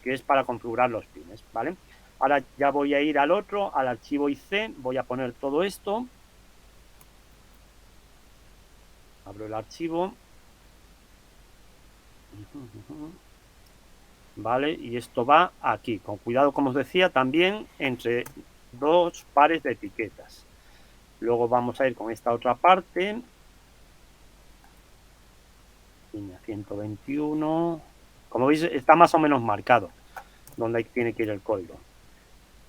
que es para configurar los pines, ¿vale? Ahora ya voy a ir al otro, al archivo IC, voy a poner todo esto. Abro el archivo. Vale, y esto va aquí, con cuidado, como os decía, también entre dos pares de etiquetas. Luego vamos a ir con esta otra parte, línea 121, como veis está más o menos marcado donde tiene que ir el código.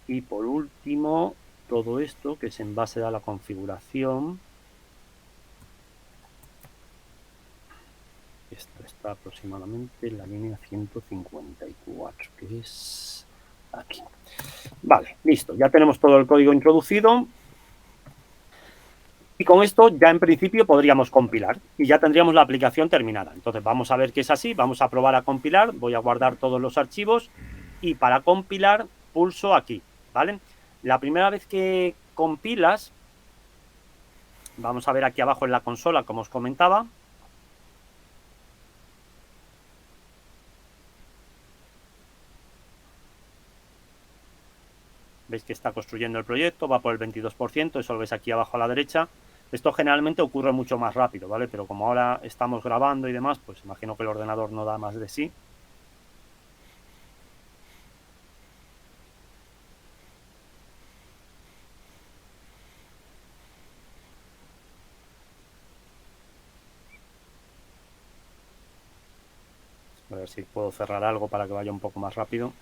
Y por último, todo esto que es en base a la configuración. Esto está aproximadamente en la línea 154, que es aquí. Vale, listo. Ya tenemos todo el código introducido. Y con esto ya en principio podríamos compilar y ya tendríamos la aplicación terminada. Entonces vamos a ver que es así. Vamos a probar a compilar. Voy a guardar todos los archivos y para compilar pulso aquí, ¿vale? La primera vez que compilas, vamos a ver aquí abajo en la consola, como os comentaba. Veis que está construyendo el proyecto, va por el 22%, eso lo ves aquí abajo a la derecha. Esto generalmente ocurre mucho más rápido, ¿vale? Pero como ahora estamos grabando y demás, pues imagino que el ordenador no da más de sí. A ver si puedo cerrar algo para que vaya un poco más rápido.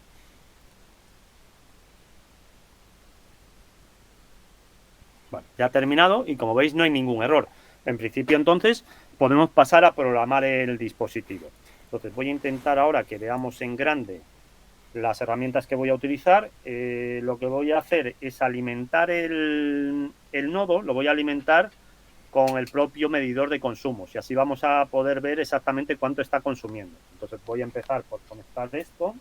Bueno, ya ha terminado y como veis no hay ningún error. En principio entonces podemos pasar a programar el dispositivo. Entonces voy a intentar ahora que veamos en grande las herramientas que voy a utilizar. Lo que voy a hacer es alimentar el nodo, lo voy a alimentar con el propio medidor de consumos y así vamos a poder ver exactamente cuánto está consumiendo. Entonces voy a empezar por conectar esto.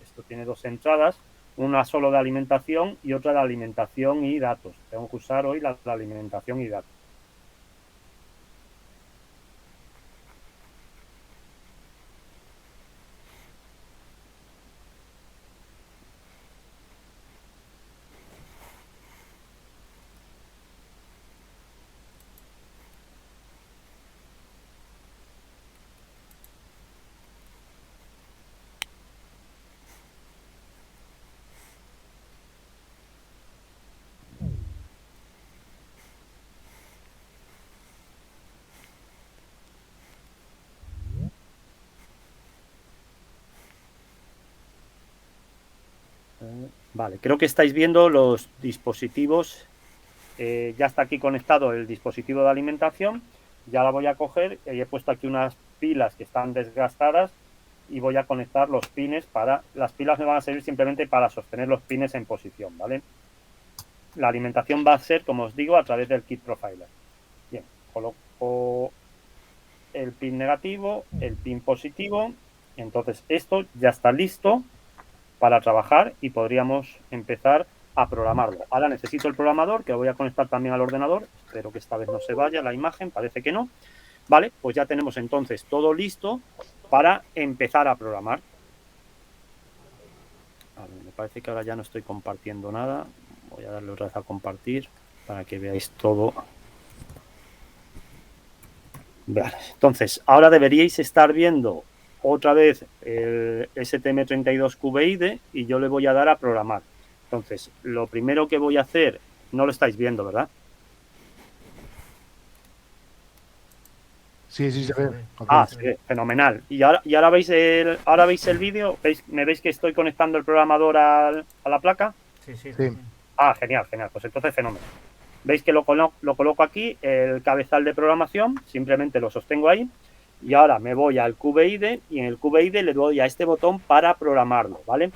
Esto tiene dos entradas, una solo de alimentación y otra de alimentación y datos. Tengo que usar hoy la de alimentación y datos. Vale, creo que estáis viendo los dispositivos. Ya está aquí conectado el dispositivo de alimentación. Ya la voy a coger y he puesto aquí unas pilas que están desgastadas y voy a conectar los pines para... Las pilas me van a servir simplemente para sostener los pines en posición, ¿vale? La alimentación va a ser, como os digo, a través del kit profiler. Bien, coloco el pin negativo, el pin positivo. Entonces esto ya está listo para trabajar y podríamos empezar a programarlo. Ahora necesito el programador, que lo voy a conectar también al ordenador. Espero que esta vez no se vaya la imagen, parece que no. Vale, pues ya tenemos entonces todo listo para empezar a programar. A ver, me parece que ahora ya no estoy compartiendo nada. Voy a darle otra vez a compartir para que veáis todo. Vale, entonces, ahora deberíais estar viendo otra vez el STM32QBID y yo le voy a dar a programar. Entonces, lo primero que voy a hacer, no lo estáis viendo, ¿verdad? Sí, sí, se ve. Ok. Ah, sí, fenomenal. ¿Y ahora veis el vídeo? ¿Me veis que estoy conectando el programador a la placa? Sí, sí, Sí. Ah, genial, genial. Pues entonces fenómeno. Veis que lo coloco aquí, el cabezal de programación, simplemente lo sostengo ahí. Y ahora me voy al QBID y en el QBID le doy a este botón para programarlo, ¿vale?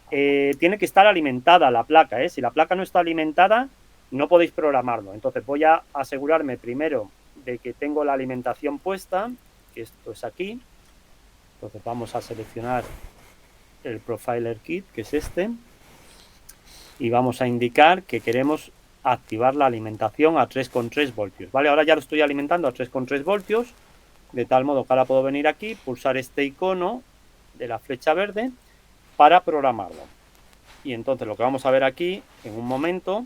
Tiene que estar alimentada la placa, ¿eh? Si la placa no está alimentada, no podéis programarlo. Entonces voy a asegurarme primero de que tengo la alimentación puesta, que esto es aquí. Entonces vamos a seleccionar el Profiler Kit, que es este, y vamos a indicar que queremos activar la alimentación a 3,3 voltios, ¿vale? Ahora ya lo estoy alimentando a 3,3 voltios, de tal modo que ahora puedo venir aquí, pulsar este icono de la flecha verde para programarlo. Y entonces lo que vamos a ver aquí en un momento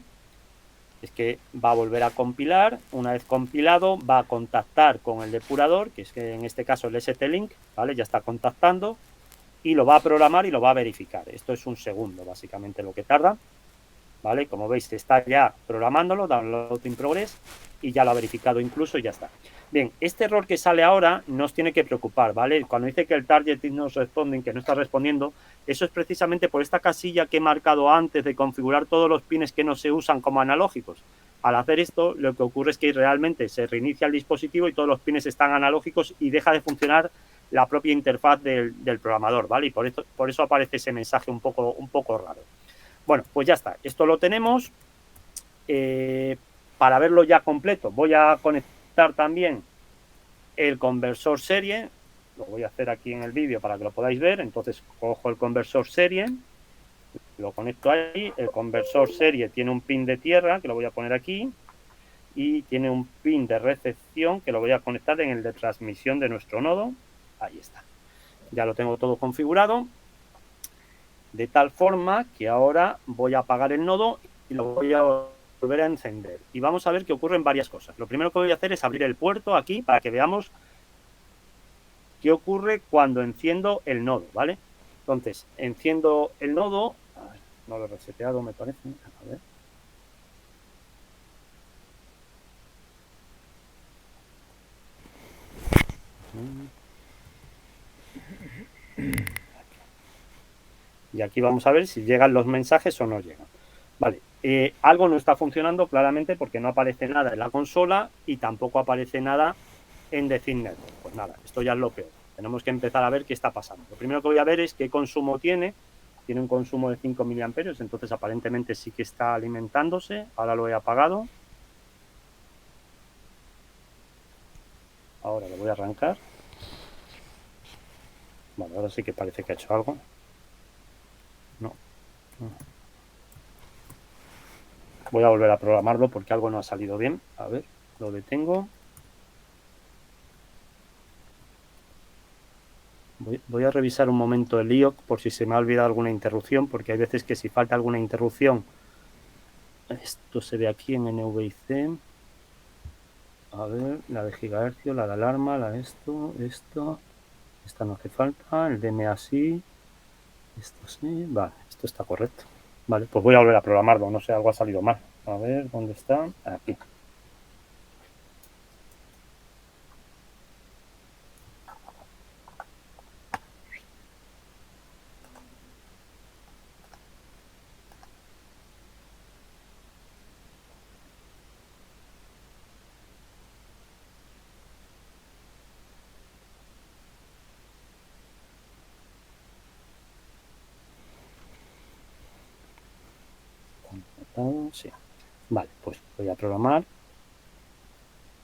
es que va a volver a compilar. Una vez compilado, va a contactar con el depurador, que es que en este caso el ST-Link, ¿vale? Ya está contactando y lo va a programar y lo va a verificar. Esto es un segundo, básicamente, lo que tarda, ¿vale? Como veis, está ya programándolo, download in progress, y ya lo ha verificado incluso y ya está. Bien, este error que sale ahora no os tiene que preocupar, ¿vale? Cuando dice que el target no responde, que no está respondiendo, eso es precisamente por esta casilla que he marcado antes de configurar todos los pines que no se usan como analógicos. Al hacer esto, lo que ocurre es que realmente se reinicia el dispositivo y todos los pines están analógicos y deja de funcionar la propia interfaz del programador, ¿vale? Y por eso aparece ese mensaje un poco raro. Bueno, pues ya está. Esto lo tenemos. Para verlo ya completo, voy a conectar también el conversor serie. Lo voy a hacer aquí en el vídeo para que lo podáis ver. Entonces cojo el conversor serie, lo conecto ahí. El conversor serie tiene un pin de tierra, que lo voy a poner aquí, y tiene un pin de recepción que lo voy a conectar en el de transmisión de nuestro nodo. Ahí está. Ya lo tengo todo configurado, de tal forma que ahora voy a apagar el nodo y lo voy a volver a encender. Y vamos a ver que ocurren varias cosas. Lo primero que voy a hacer es abrir el puerto aquí para que veamos qué ocurre cuando enciendo el nodo, ¿vale? Entonces, enciendo el nodo. A ver, no lo he reseteado, me parece. A ver. Y aquí vamos a ver si llegan los mensajes o no llegan. Vale, algo no está funcionando claramente porque no aparece nada en la consola y tampoco aparece nada en The Thin Network. Pues nada, esto ya es lo peor. Tenemos que empezar a ver qué está pasando. Lo primero que voy a ver es qué consumo tiene. Tiene un consumo de 5 miliamperios, entonces aparentemente sí que está alimentándose. Ahora lo he apagado. Ahora lo voy a arrancar. Vale, ahora sí que parece que ha hecho algo. No. Voy a volver a programarlo porque algo no ha salido bien. A ver, lo detengo. Voy a revisar un momento el IOC por si se me ha olvidado alguna interrupción, porque hay veces que si falta alguna interrupción, esto se ve aquí en NVIC. A ver, la de gigahercio, la de alarma, la de esto, esta no hace falta, el DMA sí, esto sí, vale, esto está correcto. Vale, pues voy a volver a programarlo, no sé, algo ha salido mal. A ver, ¿dónde está? Aquí. Sí. Vale, pues voy a programar.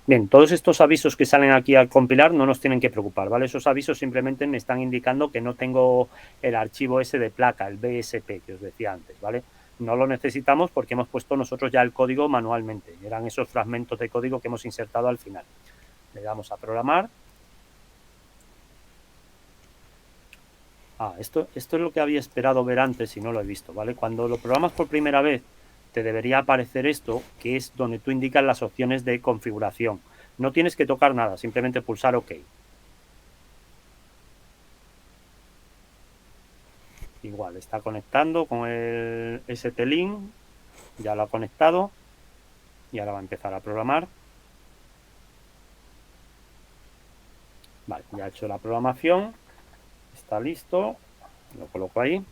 Bien, todos estos avisos que salen aquí al compilar no nos tienen que preocupar, ¿vale? Esos avisos simplemente me están indicando que no tengo el archivo ese de placa, el BSP que os decía antes, ¿vale? No lo necesitamos porque hemos puesto nosotros ya el código manualmente. Eran esos fragmentos de código que hemos insertado al final. Le damos a programar. Esto es lo que había esperado ver antes y no lo he visto, ¿vale? Cuando lo programas por primera vez te debería aparecer esto, que es donde tú indicas las opciones de configuración. No tienes que tocar nada, simplemente pulsar OK. Igual, está conectando con el ST-Link, ya lo ha conectado y ahora va a empezar a programar. Vale, ya ha hecho la programación, está listo, lo coloco ahí.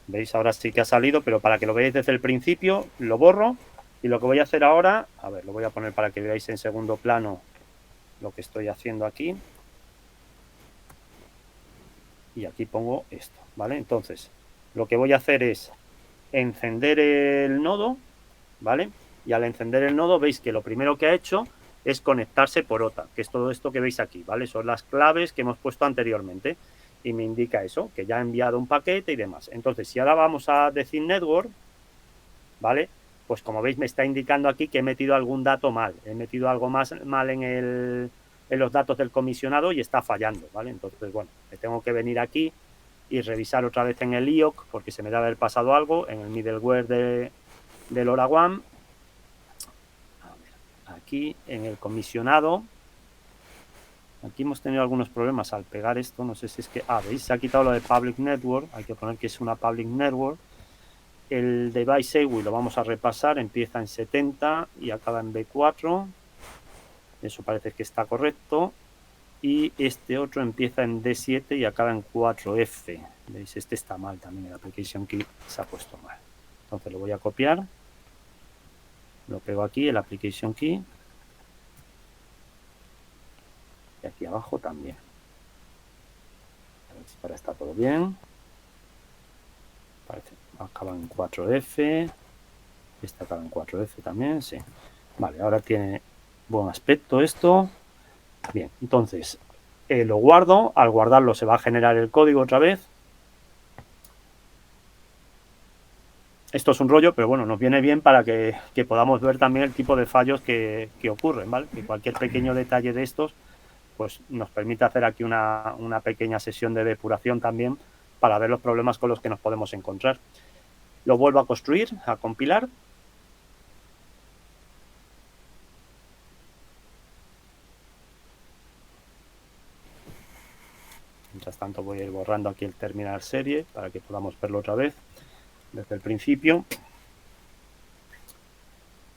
¿Veis? Ahora sí que ha salido, pero para que lo veáis desde el principio, lo borro. Y lo que voy a hacer ahora, a ver, lo voy a poner para que veáis en segundo plano lo que estoy haciendo aquí. Y aquí pongo esto, ¿vale? Entonces, lo que voy a hacer es encender el nodo, ¿vale? Y al encender el nodo veis que lo primero que ha hecho es conectarse por OTA, que es todo esto que veis aquí, ¿vale? Son las claves que hemos puesto anteriormente y me indica eso, que ya ha enviado un paquete y demás. Entonces, si ahora vamos a decir network, ¿vale? Pues como veis me está indicando aquí que he metido algún dato mal, he metido algo más mal en los datos del comisionado y está fallando, ¿vale? Entonces, bueno, me tengo que venir aquí y revisar otra vez en el IOC porque se me debe haber pasado algo, en el middleware de LoRaWAN. Aquí en el comisionado, aquí hemos tenido algunos problemas al pegar esto, no sé si es que, veis, se ha quitado lo de Public Network, hay que poner que es una Public Network. El device EWI lo vamos a repasar, empieza en 70 y acaba en B4, eso parece que está correcto, y este otro empieza en D7 y acaba en 4F, veis, este está mal también, el application key se ha puesto mal, entonces lo voy a copiar, lo pego aquí, el application key, y aquí abajo también, a ver si ahora está todo bien, parece, acaba en 4F, este acaba en 4F también, sí, vale, ahora tiene buen aspecto esto. Bien, entonces lo guardo, al guardarlo se va a generar el código otra vez. Esto es un rollo, pero bueno, nos viene bien para que podamos ver también el tipo de fallos que ocurren, ¿vale? Que cualquier pequeño detalle de estos pues nos permite hacer aquí una pequeña sesión de depuración también para ver los problemas con los que nos podemos encontrar. Lo vuelvo a construir, a compilar. Mientras tanto voy a ir borrando aquí el terminal serie para que podamos verlo otra vez desde el principio.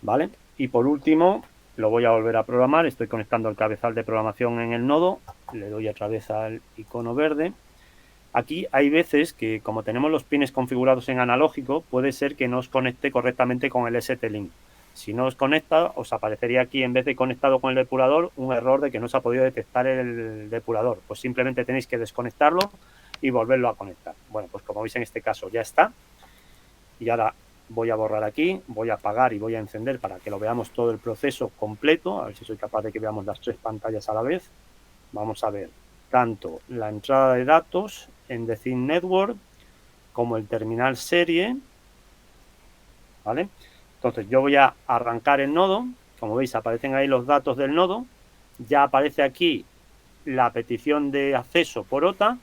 ¿Vale? Y por último, lo voy a volver a programar. Estoy conectando el cabezal de programación en el nodo. Le doy otra vez al icono verde. Aquí hay veces que, como tenemos los pines configurados en analógico, puede ser que no os conecte correctamente con el ST-Link. Si no os conecta, os aparecería aquí, en vez de conectado con el depurador, un error de que no se ha podido detectar el depurador. Pues simplemente tenéis que desconectarlo y volverlo a conectar. Bueno, pues como veis en este caso ya está. Y ahora voy a borrar aquí, voy a apagar y voy a encender para que lo veamos todo el proceso completo. A ver si soy capaz de que veamos las tres pantallas a la vez. Vamos a ver tanto la entrada de datos en The Thin Network como el terminal serie, ¿vale? Entonces yo voy a arrancar el nodo, como veis aparecen ahí los datos del nodo, ya aparece aquí la petición de acceso por OTA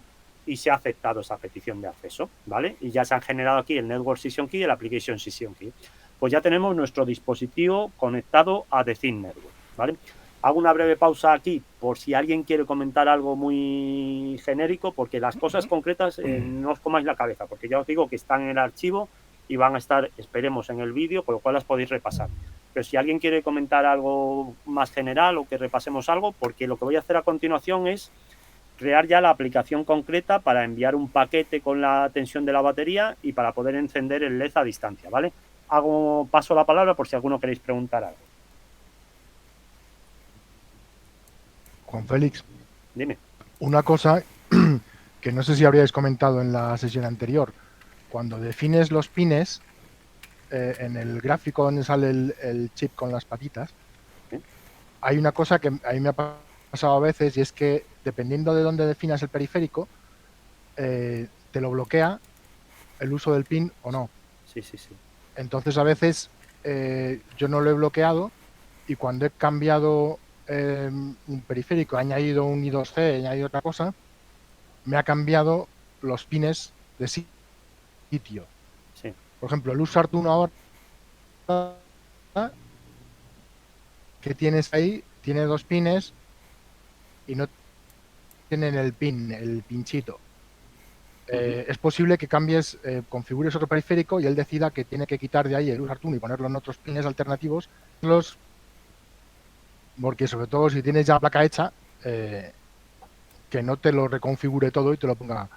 y se ha aceptado esa petición de acceso, ¿vale? Y ya se han generado aquí el Network Session Key y el Application Session Key. Pues ya tenemos nuestro dispositivo conectado a The Thin Network, ¿vale? Hago una breve pausa aquí por si alguien quiere comentar algo muy genérico, porque las cosas concretas no os comáis la cabeza, porque ya os digo que están en el archivo y van a estar, esperemos, en el vídeo, con lo cual las podéis repasar. Pero si alguien quiere comentar algo más general o que repasemos algo, porque lo que voy a hacer a continuación es crear ya la aplicación concreta para enviar un paquete con la tensión de la batería y para poder encender el LED a distancia, ¿vale? Paso la palabra por si alguno queréis preguntar algo. Juan Félix, Dime. una cosa que no sé si habríais comentado en la sesión anterior. Cuando defines los pines, en el gráfico donde sale el chip con las patitas, ¿Sí? hay una cosa que a mí me ha pasado a veces y es que dependiendo de dónde definas el periférico, te lo bloquea el uso del pin o no. Sí, sí, sí. Entonces a veces yo no lo he bloqueado y cuando he cambiado un periférico, he añadido un I2C, he añadido otra cosa, me ha cambiado los pines de sitio. Sí. Por ejemplo, el USART 1 ahora que tienes ahí tiene 2 pines y no tienen el pin, el pinchito. Es posible que cambies, configures otro periférico y él decida que tiene que quitar de ahí el USARTUN y ponerlo en otros pines alternativos, porque sobre todo si tienes ya la placa hecha, que no te lo reconfigure todo y te lo ponga.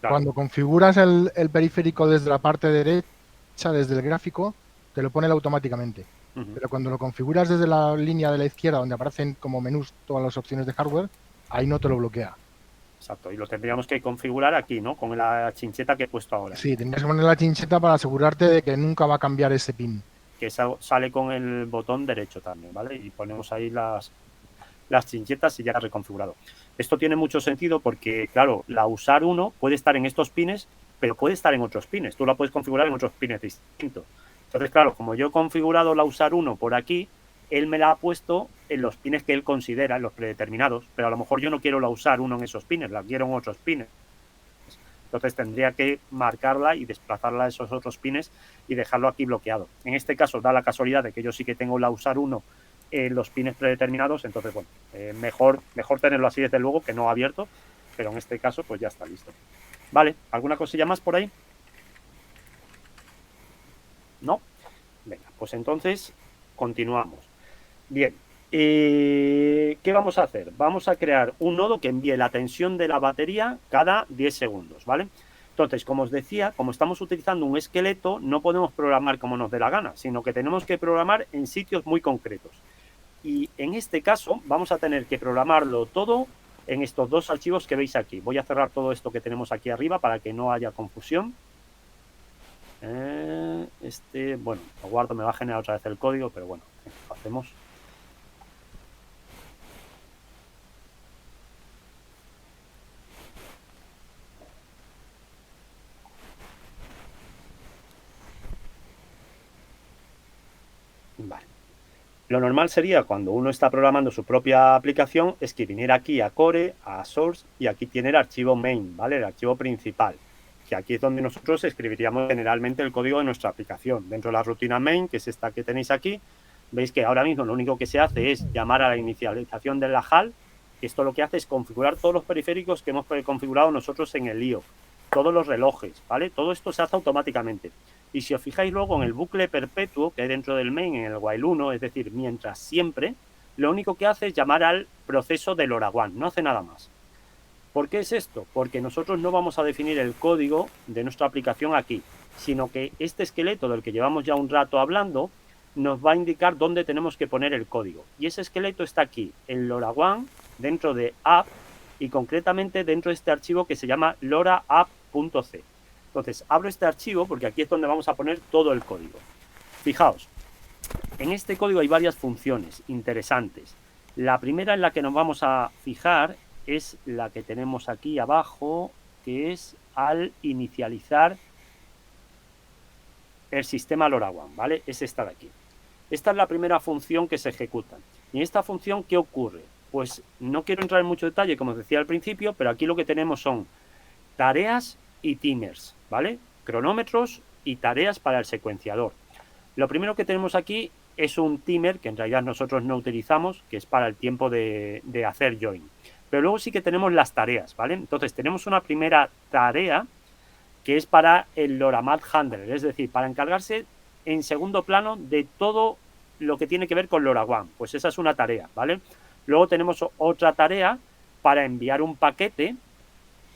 Claro. Cuando configuras el periférico desde la parte derecha, desde el gráfico, te lo pone él automáticamente. Pero cuando lo configuras desde la línea de la izquierda, donde aparecen como menús todas las opciones de hardware, ahí no te lo bloquea. Exacto, y lo tendríamos que configurar aquí, ¿no? Con la chincheta que he puesto ahora. Sí, tendrías que poner la chincheta para asegurarte de que nunca va a cambiar ese pin. Que sale con el botón derecho también, ¿vale? Y ponemos ahí las chinchetas y ya reconfigurado. Esto tiene mucho sentido porque, claro, la usar 1 puede estar en estos pines, pero puede estar en otros pines. Tú la puedes configurar en otros pines distintos. Entonces, claro, como yo he configurado la usar 1 por aquí, él me la ha puesto en los pines que él considera, en los predeterminados, pero a lo mejor yo no quiero la usar 1 en esos pines, la quiero en otros pines. Entonces tendría que marcarla y desplazarla a esos otros pines y dejarlo aquí bloqueado. En este caso da la casualidad de que yo sí que tengo la usar 1 en los pines predeterminados, entonces bueno, mejor tenerlo así desde luego que no abierto, pero en este caso pues ya está listo. Vale, ¿alguna cosilla más por ahí? ¿No? Venga, pues entonces continuamos. Bien, ¿qué vamos a hacer? Vamos a crear un nodo que envíe la tensión de la batería cada 10 segundos, ¿vale? Entonces, como os decía, como estamos utilizando un esqueleto, no podemos programar como nos dé la gana, sino que tenemos que programar en sitios muy concretos. Y en este caso vamos a tener que programarlo todo en estos 2 archivos que veis aquí. Voy a cerrar todo esto que tenemos aquí arriba para que no haya confusión. Bueno, lo guardo, me va a generar otra vez el código, pero bueno, lo hacemos. Vale. Lo normal sería, cuando uno está programando su propia aplicación, es que viniera aquí a Core, a Source, y aquí tiene el archivo main, ¿vale? El archivo principal, que aquí es donde nosotros escribiríamos generalmente el código de nuestra aplicación. Dentro de la rutina main, que es esta que tenéis aquí, veis que ahora mismo lo único que se hace es llamar a la inicialización de la HAL. Esto lo que hace es configurar todos los periféricos que hemos configurado nosotros en el IO, todos los relojes, ¿vale? Todo esto se hace automáticamente. Y si os fijáis luego en el bucle perpetuo que hay dentro del main, en el while 1, es decir, mientras siempre, lo único que hace es llamar al proceso del LoRaWAN, no hace nada más. ¿Por qué es esto? Porque nosotros no vamos a definir el código de nuestra aplicación aquí, sino que este esqueleto del que llevamos ya un rato hablando nos va a indicar dónde tenemos que poner el código. Y ese esqueleto está aquí, en LoRaWAN, dentro de app, y concretamente dentro de este archivo que se llama loraapp.c. Entonces, abro este archivo porque aquí es donde vamos a poner todo el código. Fijaos, en este código hay varias funciones interesantes. La primera en la que nos vamos a fijar es la que tenemos aquí abajo, que es al inicializar el sistema LoRaWAN, ¿vale? Es esta de aquí. Esta es la primera función que se ejecuta. ¿Y en esta función qué ocurre? Pues no quiero entrar en mucho detalle, como os decía al principio, pero aquí lo que tenemos son tareas y timers, ¿vale? Cronómetros y tareas para el secuenciador. Lo primero que tenemos aquí es un timer que en realidad nosotros no utilizamos, que es para el tiempo de hacer join. Pero luego sí que tenemos las tareas, ¿vale? Entonces tenemos una primera tarea que es para el LoRaMAT Handler, es decir, para encargarse en segundo plano de todo lo que tiene que ver con LoRaWAN. Pues esa es una tarea, ¿vale? Luego tenemos otra tarea para enviar un paquete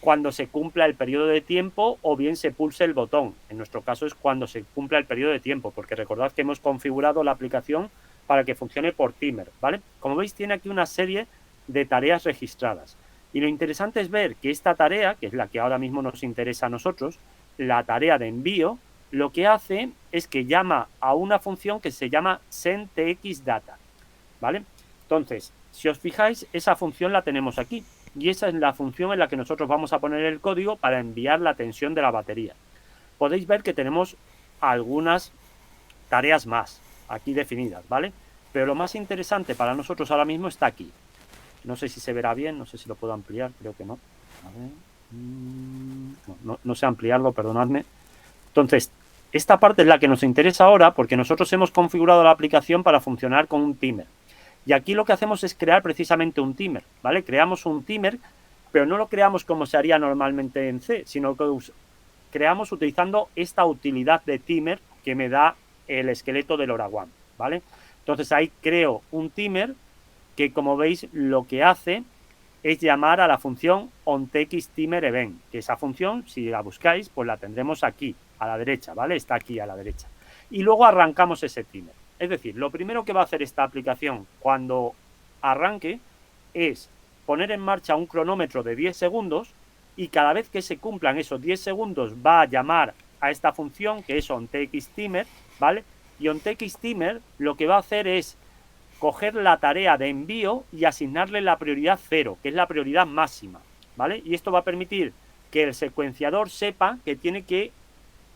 cuando se cumpla el periodo de tiempo o bien se pulse el botón. En nuestro caso es cuando se cumpla el periodo de tiempo, porque recordad que hemos configurado la aplicación para que funcione por timer, ¿vale? Como veis, tiene aquí una serie de tareas registradas. Y lo interesante es ver que esta tarea, que es la que ahora mismo nos interesa a nosotros, la tarea de envío, lo que hace es que llama a una función que se llama sendTXData, ¿vale? Entonces, si os fijáis, esa función la tenemos aquí. Y esa es la función en la que nosotros vamos a poner el código para enviar la tensión de la batería. Podéis ver que tenemos algunas tareas más aquí definidas, ¿vale? Pero lo más interesante para nosotros ahora mismo está aquí. No sé si se verá bien, no sé si lo puedo ampliar, creo que no. A ver. No sé ampliarlo, perdonadme. Entonces, esta parte es la que nos interesa ahora porque nosotros hemos configurado la aplicación para funcionar con un timer. Y aquí lo que hacemos es crear precisamente un timer, ¿vale? Creamos un timer, pero no lo creamos como se haría normalmente en C, sino que creamos utilizando esta utilidad de timer que me da el esqueleto del LoRaWAN, ¿vale? Entonces ahí creo un timer que, como veis, lo que hace es llamar a la función onTXTimerEvent, que esa función, si la buscáis, pues la tendremos aquí, a la derecha, ¿vale? Está aquí a la derecha. Y luego arrancamos ese timer. Es decir, lo primero que va a hacer esta aplicación cuando arranque es poner en marcha un cronómetro de 10 segundos y cada vez que se cumplan esos 10 segundos va a llamar a esta función que es onTXTimer, ¿vale? Y onTXTimer lo que va a hacer es coger la tarea de envío y asignarle la prioridad 0, que es la prioridad máxima, ¿vale? Y esto va a permitir que el secuenciador sepa que tiene que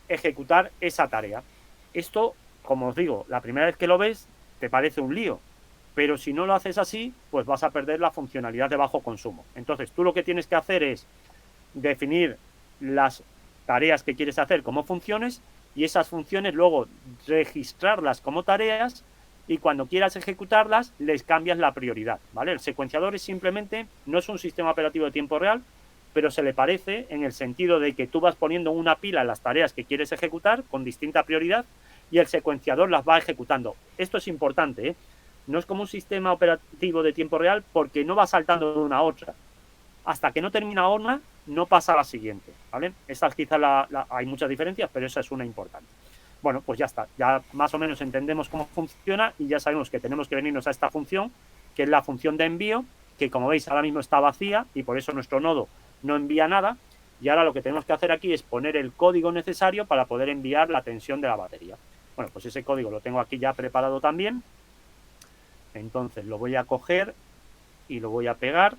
ejecutar esa tarea. Esto, como os digo, la primera vez que lo ves te parece un lío, pero si no lo haces así, pues vas a perder la funcionalidad de bajo consumo. Entonces, tú lo que tienes que hacer es definir las tareas que quieres hacer como funciones y esas funciones luego registrarlas como tareas y cuando quieras ejecutarlas les cambias la prioridad, ¿vale? El secuenciador es simplemente, no es un sistema operativo de tiempo real, pero se le parece en el sentido de que tú vas poniendo una pila en las tareas que quieres ejecutar con distinta prioridad y el secuenciador las va ejecutando. Esto es importante, ¿eh? No es como un sistema operativo de tiempo real porque no va saltando de una a otra. Hasta que no termina una, no pasa a la siguiente, ¿vale? Esta quizá hay muchas diferencias, pero esa es una importante. Bueno, pues ya está, ya más o menos entendemos cómo funciona y ya sabemos que tenemos que venirnos a esta función, que es la función de envío, que como veis ahora mismo está vacía y por eso nuestro nodo no envía nada. Y ahora lo que tenemos que hacer aquí es poner el código necesario para poder enviar la tensión de la batería. Bueno, pues ese código lo tengo aquí ya preparado también. Entonces lo voy a coger y lo voy a pegar.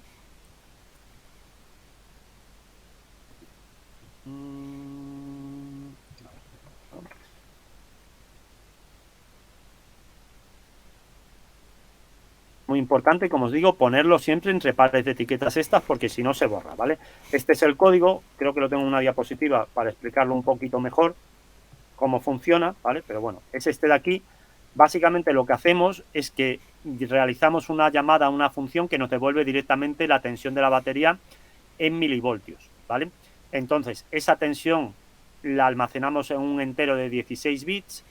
Muy importante, como os digo, ponerlo siempre entre pares de etiquetas estas porque si no se borra, ¿vale? Este es el código, creo que lo tengo en una diapositiva para explicarlo un poquito mejor cómo funciona, ¿vale? Pero bueno, es este de aquí. Básicamente lo que hacemos es que realizamos una llamada a una función que nos devuelve directamente la tensión de la batería en milivoltios, ¿vale? Entonces, esa tensión la almacenamos en un entero de 16 bits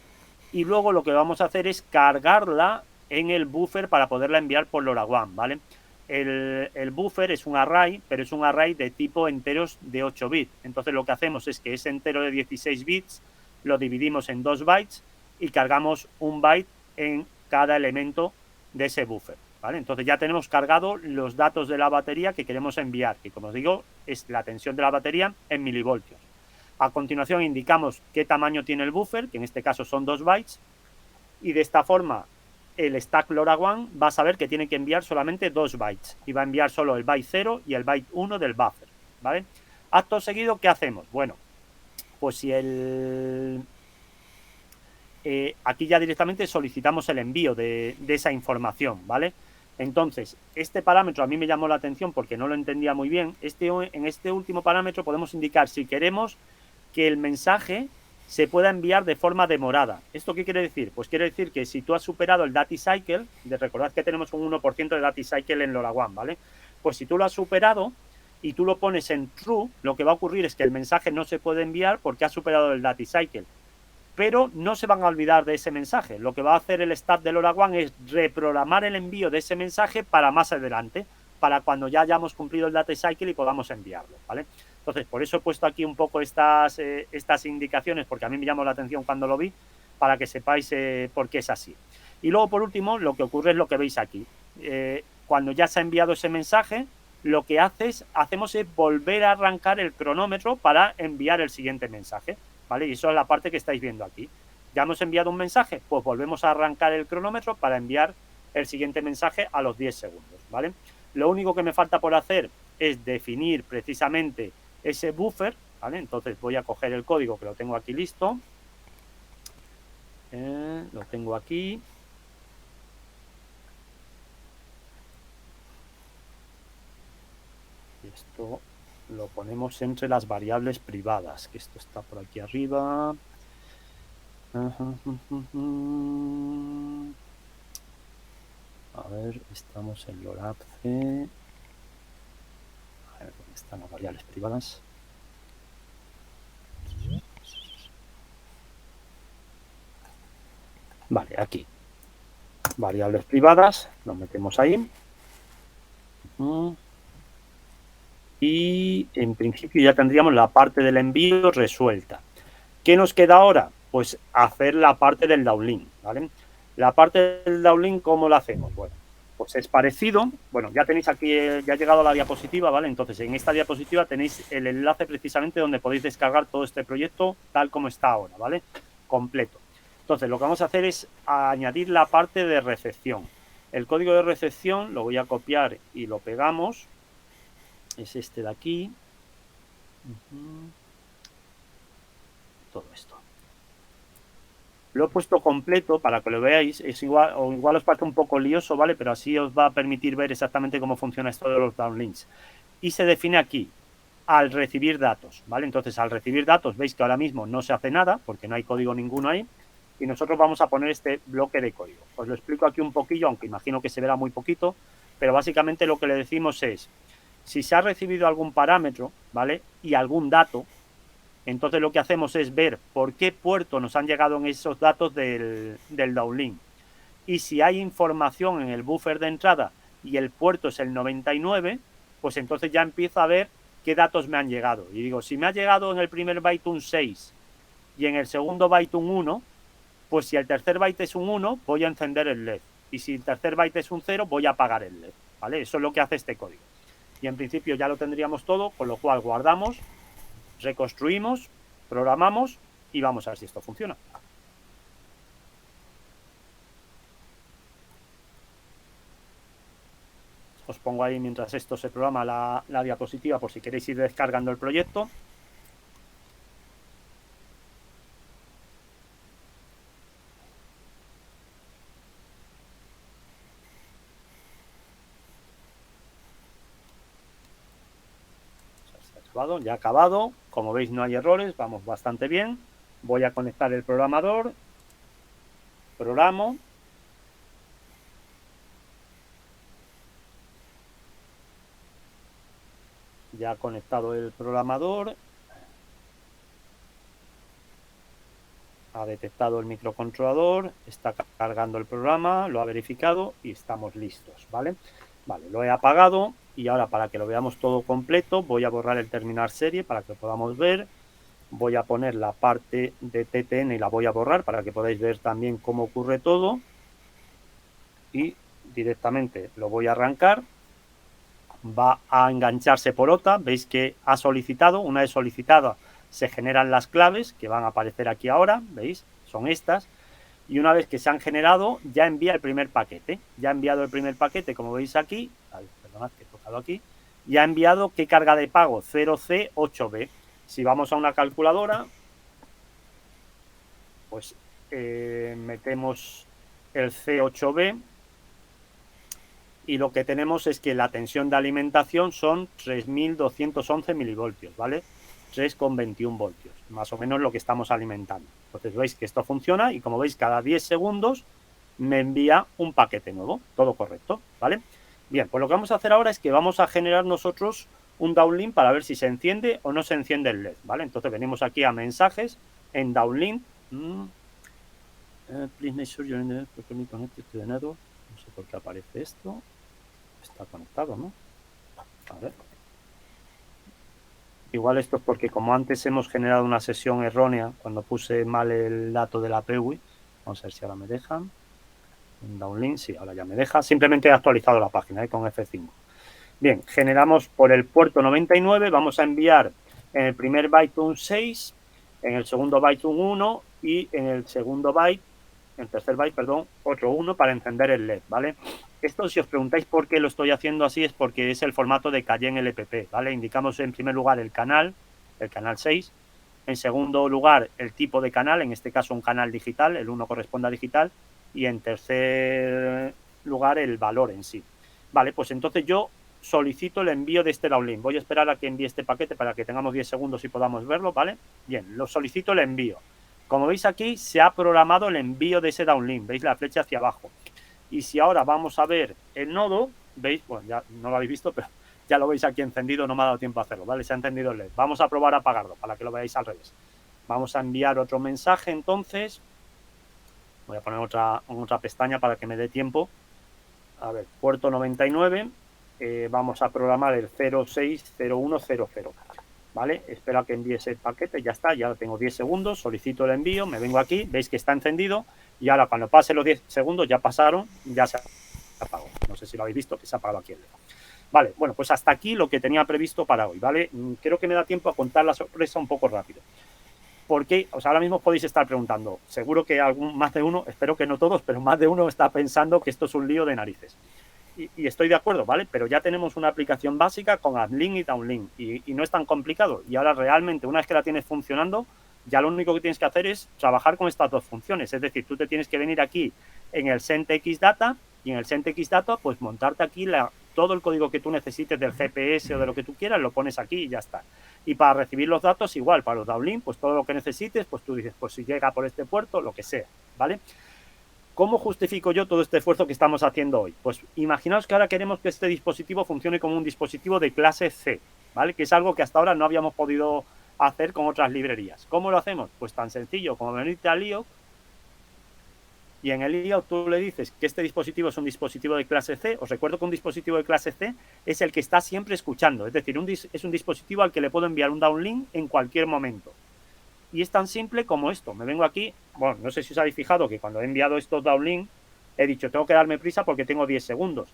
y luego lo que vamos a hacer es cargarla en el buffer para poderla enviar por LoRaWAN, ¿vale? El buffer es un array, pero es un array de tipo enteros de 8 bits. Entonces lo que hacemos es que ese entero de 16 bits lo dividimos en 2 bytes y cargamos un byte en cada elemento de ese buffer, ¿vale? Entonces ya tenemos cargado los datos de la batería que queremos enviar, que como os digo es la tensión de la batería en milivoltios. A continuación indicamos qué tamaño tiene el buffer, que en este caso son 2 bytes, y de esta forma el stack LoRaWAN va a saber que tiene que enviar solamente 2 bytes y va a enviar solo el byte 0 y el byte 1 del buffer, ¿vale? Acto seguido, ¿qué hacemos? Bueno, pues si aquí ya directamente solicitamos el envío de esa información, ¿vale? Entonces, este parámetro a mí me llamó la atención porque no lo entendía muy bien. En este último parámetro podemos indicar si queremos que el mensaje se pueda enviar de forma demorada. ¿Esto qué quiere decir? Pues quiere decir que si tú has superado el data cycle, recordad que tenemos un 1% de data cycle en LoRaWAN, ¿vale? Pues si tú lo has superado y tú lo pones en true, lo que va a ocurrir es que el mensaje no se puede enviar porque ha superado el data cycle. Pero no se van a olvidar de ese mensaje. Lo que va a hacer el stack de LoRaWAN es reprogramar el envío de ese mensaje para más adelante, para cuando ya hayamos cumplido el data cycle y podamos enviarlo, ¿vale? Entonces, por eso he puesto aquí un poco estas indicaciones, porque a mí me llamó la atención cuando lo vi, para que sepáis por qué es así. Y luego, por último, lo que ocurre es lo que veis aquí. Cuando ya se ha enviado ese mensaje, lo que hacemos es volver a arrancar el cronómetro para enviar el siguiente mensaje, ¿vale? Y eso es la parte que estáis viendo aquí. ¿Ya hemos enviado un mensaje? Pues volvemos a arrancar el cronómetro para enviar el siguiente mensaje a los 10 segundos, ¿vale? Lo único que me falta por hacer es definir precisamente ese buffer, ¿vale? Entonces voy a coger el código que lo tengo aquí listo. Lo tengo aquí. Esto lo ponemos entre las variables privadas, que esto está por aquí arriba. A ver, estamos en LORAP C. A ver, ¿dónde están las variables privadas? Vale, aquí. Variables privadas, lo metemos ahí. Y en principio ya tendríamos la parte del envío resuelta. ¿Qué nos queda ahora? Pues hacer la parte del downlink, ¿vale? La parte del downlink, ¿cómo la hacemos? Bueno, pues es parecido. Bueno, ya tenéis aquí, ya ha llegado a la diapositiva, ¿vale? Entonces, en esta diapositiva tenéis el enlace precisamente donde podéis descargar todo este proyecto tal como está ahora, ¿vale? Completo. Entonces, lo que vamos a hacer es añadir la parte de recepción. El código de recepción lo voy a copiar y lo pegamos. Es este de aquí. Todo esto. Lo he puesto completo para que lo veáis. Es igual, o igual os parece un poco lioso, ¿vale? Pero así os va a permitir ver exactamente cómo funciona esto de los downlinks. Y se define aquí, al recibir datos, ¿vale? Entonces, al recibir datos, veis que ahora mismo no se hace nada, porque no hay código ninguno ahí. Y nosotros vamos a poner este bloque de código. Os lo explico aquí un poquillo, aunque imagino que se verá muy poquito. Pero básicamente lo que le decimos es, si se ha recibido algún parámetro, ¿vale? Y algún dato, entonces lo que hacemos es ver por qué puerto nos han llegado en esos datos del downlink. Y si hay información en el buffer de entrada y el puerto es el 99, pues entonces ya empiezo a ver qué datos me han llegado. Y digo, si me ha llegado en el primer byte un 6 y en el segundo byte un 1, pues si el tercer byte es un 1, voy a encender el LED. Y si el tercer byte es un 0, voy a apagar el LED. ¿Vale? Eso es lo que hace este código. Y en principio ya lo tendríamos todo, con lo cual guardamos, reconstruimos, programamos y vamos a ver si esto funciona. Os pongo ahí mientras esto se programa la diapositiva por si queréis ir descargando el proyecto. Ya ha acabado. Como veis no hay errores, vamos bastante bien. Voy a conectar el programador. Programo. Ya ha conectado el programador. Ha detectado el microcontrolador, está cargando el programa, lo ha verificado y estamos listos, ¿vale? Vale, lo he apagado y ahora para que lo veamos todo completo voy a borrar el terminar serie para que lo podamos ver. Voy a poner la parte de TTN y la voy a borrar para que podáis ver también cómo ocurre todo. Y directamente lo voy a arrancar. Va a engancharse por OTA. Veis que ha solicitado. Una vez solicitada se generan las claves que van a aparecer aquí ahora. ¿Veis? Son estas. Y una vez que se han generado, ya envía el primer paquete. Ya ha enviado el primer paquete, como veis aquí. Ay, perdonad que he tocado aquí. Ya ha enviado qué carga de pago, 0C8B. Si vamos a una calculadora, pues metemos el C8B y lo que tenemos es que la tensión de alimentación son 3.211 milivoltios, ¿vale? 3,21 voltios, más o menos lo que estamos alimentando. Entonces veis que esto funciona y como veis cada 10 segundos me envía un paquete nuevo, todo correcto, ¿vale? Bien, pues lo que vamos a hacer ahora es que vamos a generar nosotros un downlink para ver si se enciende o no se enciende el LED, ¿vale? Entonces venimos aquí a mensajes, en downlink, please make sure you're in the properly connected to the network. No sé por qué aparece esto. Está conectado, ¿no? A ver. Igual esto es porque como antes hemos generado una sesión errónea cuando puse mal el dato de la PEWI. Vamos a ver si ahora me dejan. Un downlink, sí, ahora ya me deja. Simplemente he actualizado la página con F5. Bien, generamos por el puerto 99. Vamos a enviar en el primer byte un 6, en el segundo byte un 1 y en el segundo byte, en el tercer byte, perdón, otro 1 para encender el LED, ¿vale? Esto, si os preguntáis por qué lo estoy haciendo así, es porque es el formato de Cayenne LPP, ¿vale? Indicamos en primer lugar el canal 6. En segundo lugar, el tipo de canal, en este caso un canal digital, el 1 corresponde a digital. Y en tercer lugar, el valor en sí. Vale, pues entonces yo solicito el envío de este downlink. Voy a esperar a que envíe este paquete para que tengamos 10 segundos y podamos verlo, ¿vale? Bien, lo solicito el envío. Como veis aquí, se ha programado el envío de ese downlink. ¿Veis la flecha hacia abajo? Y si ahora vamos a ver el nodo, ¿veis? Bueno, ya no lo habéis visto, pero ya lo veis aquí encendido, no me ha dado tiempo a hacerlo, ¿vale? Se ha encendido el LED. Vamos a probar a apagarlo para que lo veáis al revés. Vamos a enviar otro mensaje, entonces. Voy a poner otra pestaña para que me dé tiempo. A ver, puerto 99. Vamos a programar el 060100. ¿Vale? Espero a que envíe ese paquete, ya está, ya tengo 10 segundos, solicito el envío, me vengo aquí, veis que está encendido y ahora cuando pase los 10 segundos ya pasaron, ya se apagó. No sé si lo habéis visto, que se ha apagado aquí el LED. Vale, bueno, pues hasta aquí lo que tenía previsto para hoy, ¿vale? Creo que me da tiempo a contar la sorpresa un poco rápido. Porque, o sea, ahora mismo podéis estar preguntando, seguro que más de uno, espero que no todos, pero más de uno está pensando que esto es un lío de narices. Y estoy de acuerdo, ¿vale? Pero ya tenemos una aplicación básica con uplink y downlink y no es tan complicado. Y ahora realmente, una vez que la tienes funcionando, ya lo único que tienes que hacer es trabajar con estas dos funciones. Es decir, tú te tienes que venir aquí en el CentX Data y en el CentX Data, pues montarte aquí todo el código que tú necesites del GPS o de lo que tú quieras, lo pones aquí y ya está. Y para recibir los datos, igual, para los downlink, pues todo lo que necesites, pues tú dices, pues si llega por este puerto, lo que sea, ¿vale? ¿Cómo justifico yo todo este esfuerzo que estamos haciendo hoy? Pues imaginaos que ahora queremos que este dispositivo funcione como un dispositivo de clase C, ¿vale? Que es algo que hasta ahora no habíamos podido hacer con otras librerías. ¿Cómo lo hacemos? Pues tan sencillo como venirte al IO y en el IO tú le dices que este dispositivo es un dispositivo de clase C. Os recuerdo que un dispositivo de clase C es el que está siempre escuchando, es decir, es un dispositivo al que le puedo enviar un downlink en cualquier momento. Y es tan simple como esto. Me vengo aquí, bueno, no sé si os habéis fijado que cuando he enviado estos downlink he dicho, tengo que darme prisa porque tengo 10 segundos.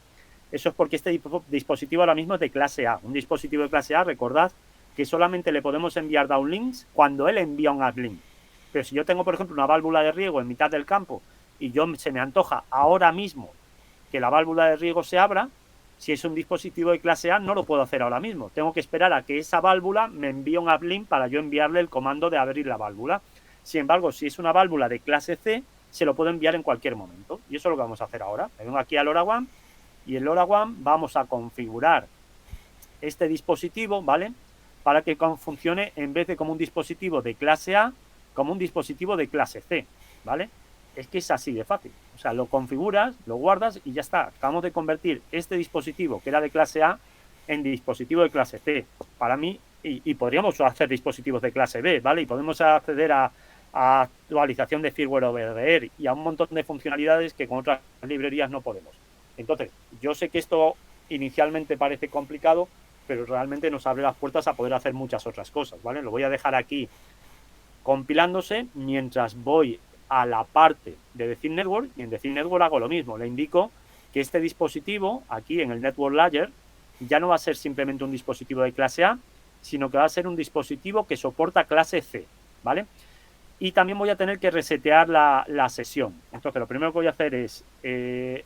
Eso es porque este dispositivo ahora mismo es de clase A. Un dispositivo de clase A, recordad que solamente le podemos enviar downlinks cuando él envía un uplink. Pero si yo tengo, por ejemplo, una válvula de riego en mitad del campo y se me antoja ahora mismo que la válvula de riego se abra, si es un dispositivo de clase A, no lo puedo hacer ahora mismo. Tengo que esperar a que esa válvula me envíe un uplink para yo enviarle el comando de abrir la válvula. Sin embargo, si es una válvula de clase C, se lo puedo enviar en cualquier momento. Y eso es lo que vamos a hacer ahora. Me vengo aquí al LoRaWAN y en LoRaWAN vamos a configurar este dispositivo, ¿vale? Para que funcione en vez de como un dispositivo de clase A, como un dispositivo de clase C, ¿vale? Es que es así de fácil. O sea, lo configuras, lo guardas y ya está. Acabamos de convertir este dispositivo que era de clase A en dispositivo de clase C. Para mí, y podríamos hacer dispositivos de clase B, ¿vale? Y podemos acceder a actualización de firmware over the air y a un montón de funcionalidades que con otras librerías no podemos. Entonces, yo sé que esto inicialmente parece complicado, pero realmente nos abre las puertas a poder hacer muchas otras cosas, ¿vale? Lo voy a dejar aquí compilándose mientras voy a la parte de Decir Network y en Decir Network hago lo mismo. Le indico que este dispositivo aquí en el Network Layer ya no va a ser simplemente un dispositivo de clase A, sino que va a ser un dispositivo que soporta clase C, ¿vale? Y también voy a tener que resetear la sesión. Entonces, lo primero que voy a hacer es